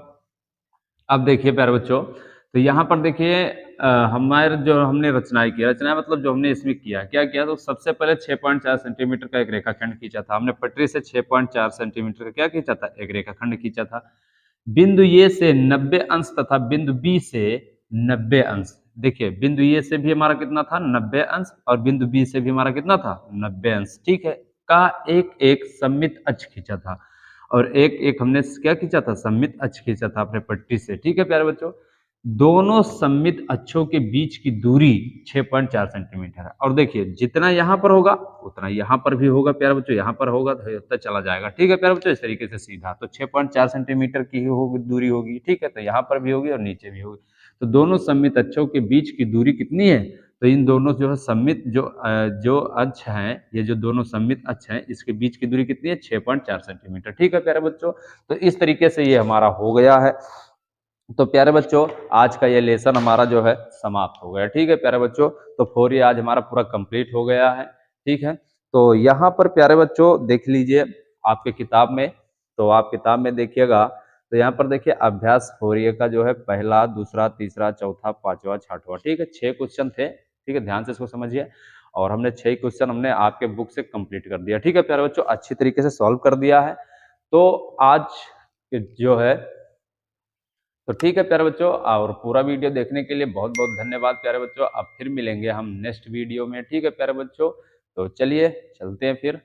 अब देखिए प्यारे बच्चों, तो यहाँ पर देखिए हमारे जो हमने रचनाएं की, रचनाएं मतलब जो हमने इसमें किया, क्या किया, तो सबसे पहले 6.4 सेंटीमीटर का एक रेखाखंड खींचा था हमने, पटरी से 6.4 सेंटीमीटर का क्या खींचा था, एक रेखाखंड खींचा था। बिंदु ए से 90 अंश तथा बिंदु बी से 90 अंश, देखिए बिंदु ए से भी हमारा कितना था, 90 अंश, और बिंदु बी से भी हमारा कितना था, 90 अंश, ठीक है, का एक एक सममित अक्ष खींचा था, और एक एक हमने क्या खींचा था, सममित अक्ष खींचा था अपने पट्टी से, ठीक है प्यारे बच्चों। दोनों सममित अक्षों के बीच की दूरी 6.4 सेंटीमीटर है, और देखिए जितना यहाँ पर होगा उतना यहाँ पर भी होगा प्यारे बच्चों, यहाँ पर होगा तो उतना चला जाएगा, ठीक है प्यारे बच्चों, इस तरीके से सीधा, तो 6.4 सेंटीमीटर की ही होगी दूरी होगी, ठीक है, तो यहाँ पर भी होगी और नीचे भी होगी। तो दोनों सममित अक्षों के बीच की दूरी कितनी है, तो इन दोनों जो है सममित जो अक्ष हैं, ये जो दोनों सममित अक्ष हैं, इसके बीच की दूरी कितनी है, 6.4 सेंटीमीटर, ठीक है प्यारे बच्चों। तो इस तरीके से ये हमारा हो गया है। तो प्यारे बच्चों आज का ये लेसन हमारा जो है समाप्त हो गया, ठीक है प्यारे बच्चों। तो 4 आज हमारा पूरा कंप्लीट हो गया है, ठीक है। तो यहाँ पर प्यारे बच्चों देख लीजिए आपके किताब में, तो आप किताब में देखिएगा, तो यहाँ पर देखिए अभ्यास 4 का जो है पहला, दूसरा, तीसरा, चौथा, पांचवा, छठवां, ठीक है, 6 क्वेश्चन थे, ठीक है, ध्यान से इसको समझिए। और हमने 6 क्वेश्चन हमने आपके बुक से कंप्लीट कर दिया, ठीक है प्यारे बच्चों, अच्छी तरीके से सॉल्व कर दिया है। तो आज जो है, तो ठीक है प्यारे बच्चों, और पूरा वीडियो देखने के लिए बहुत बहुत धन्यवाद प्यारे बच्चों। अब फिर मिलेंगे हम नेक्स्ट वीडियो में, ठीक है प्यारे बच्चों। तो चलिए चलते हैं फिर।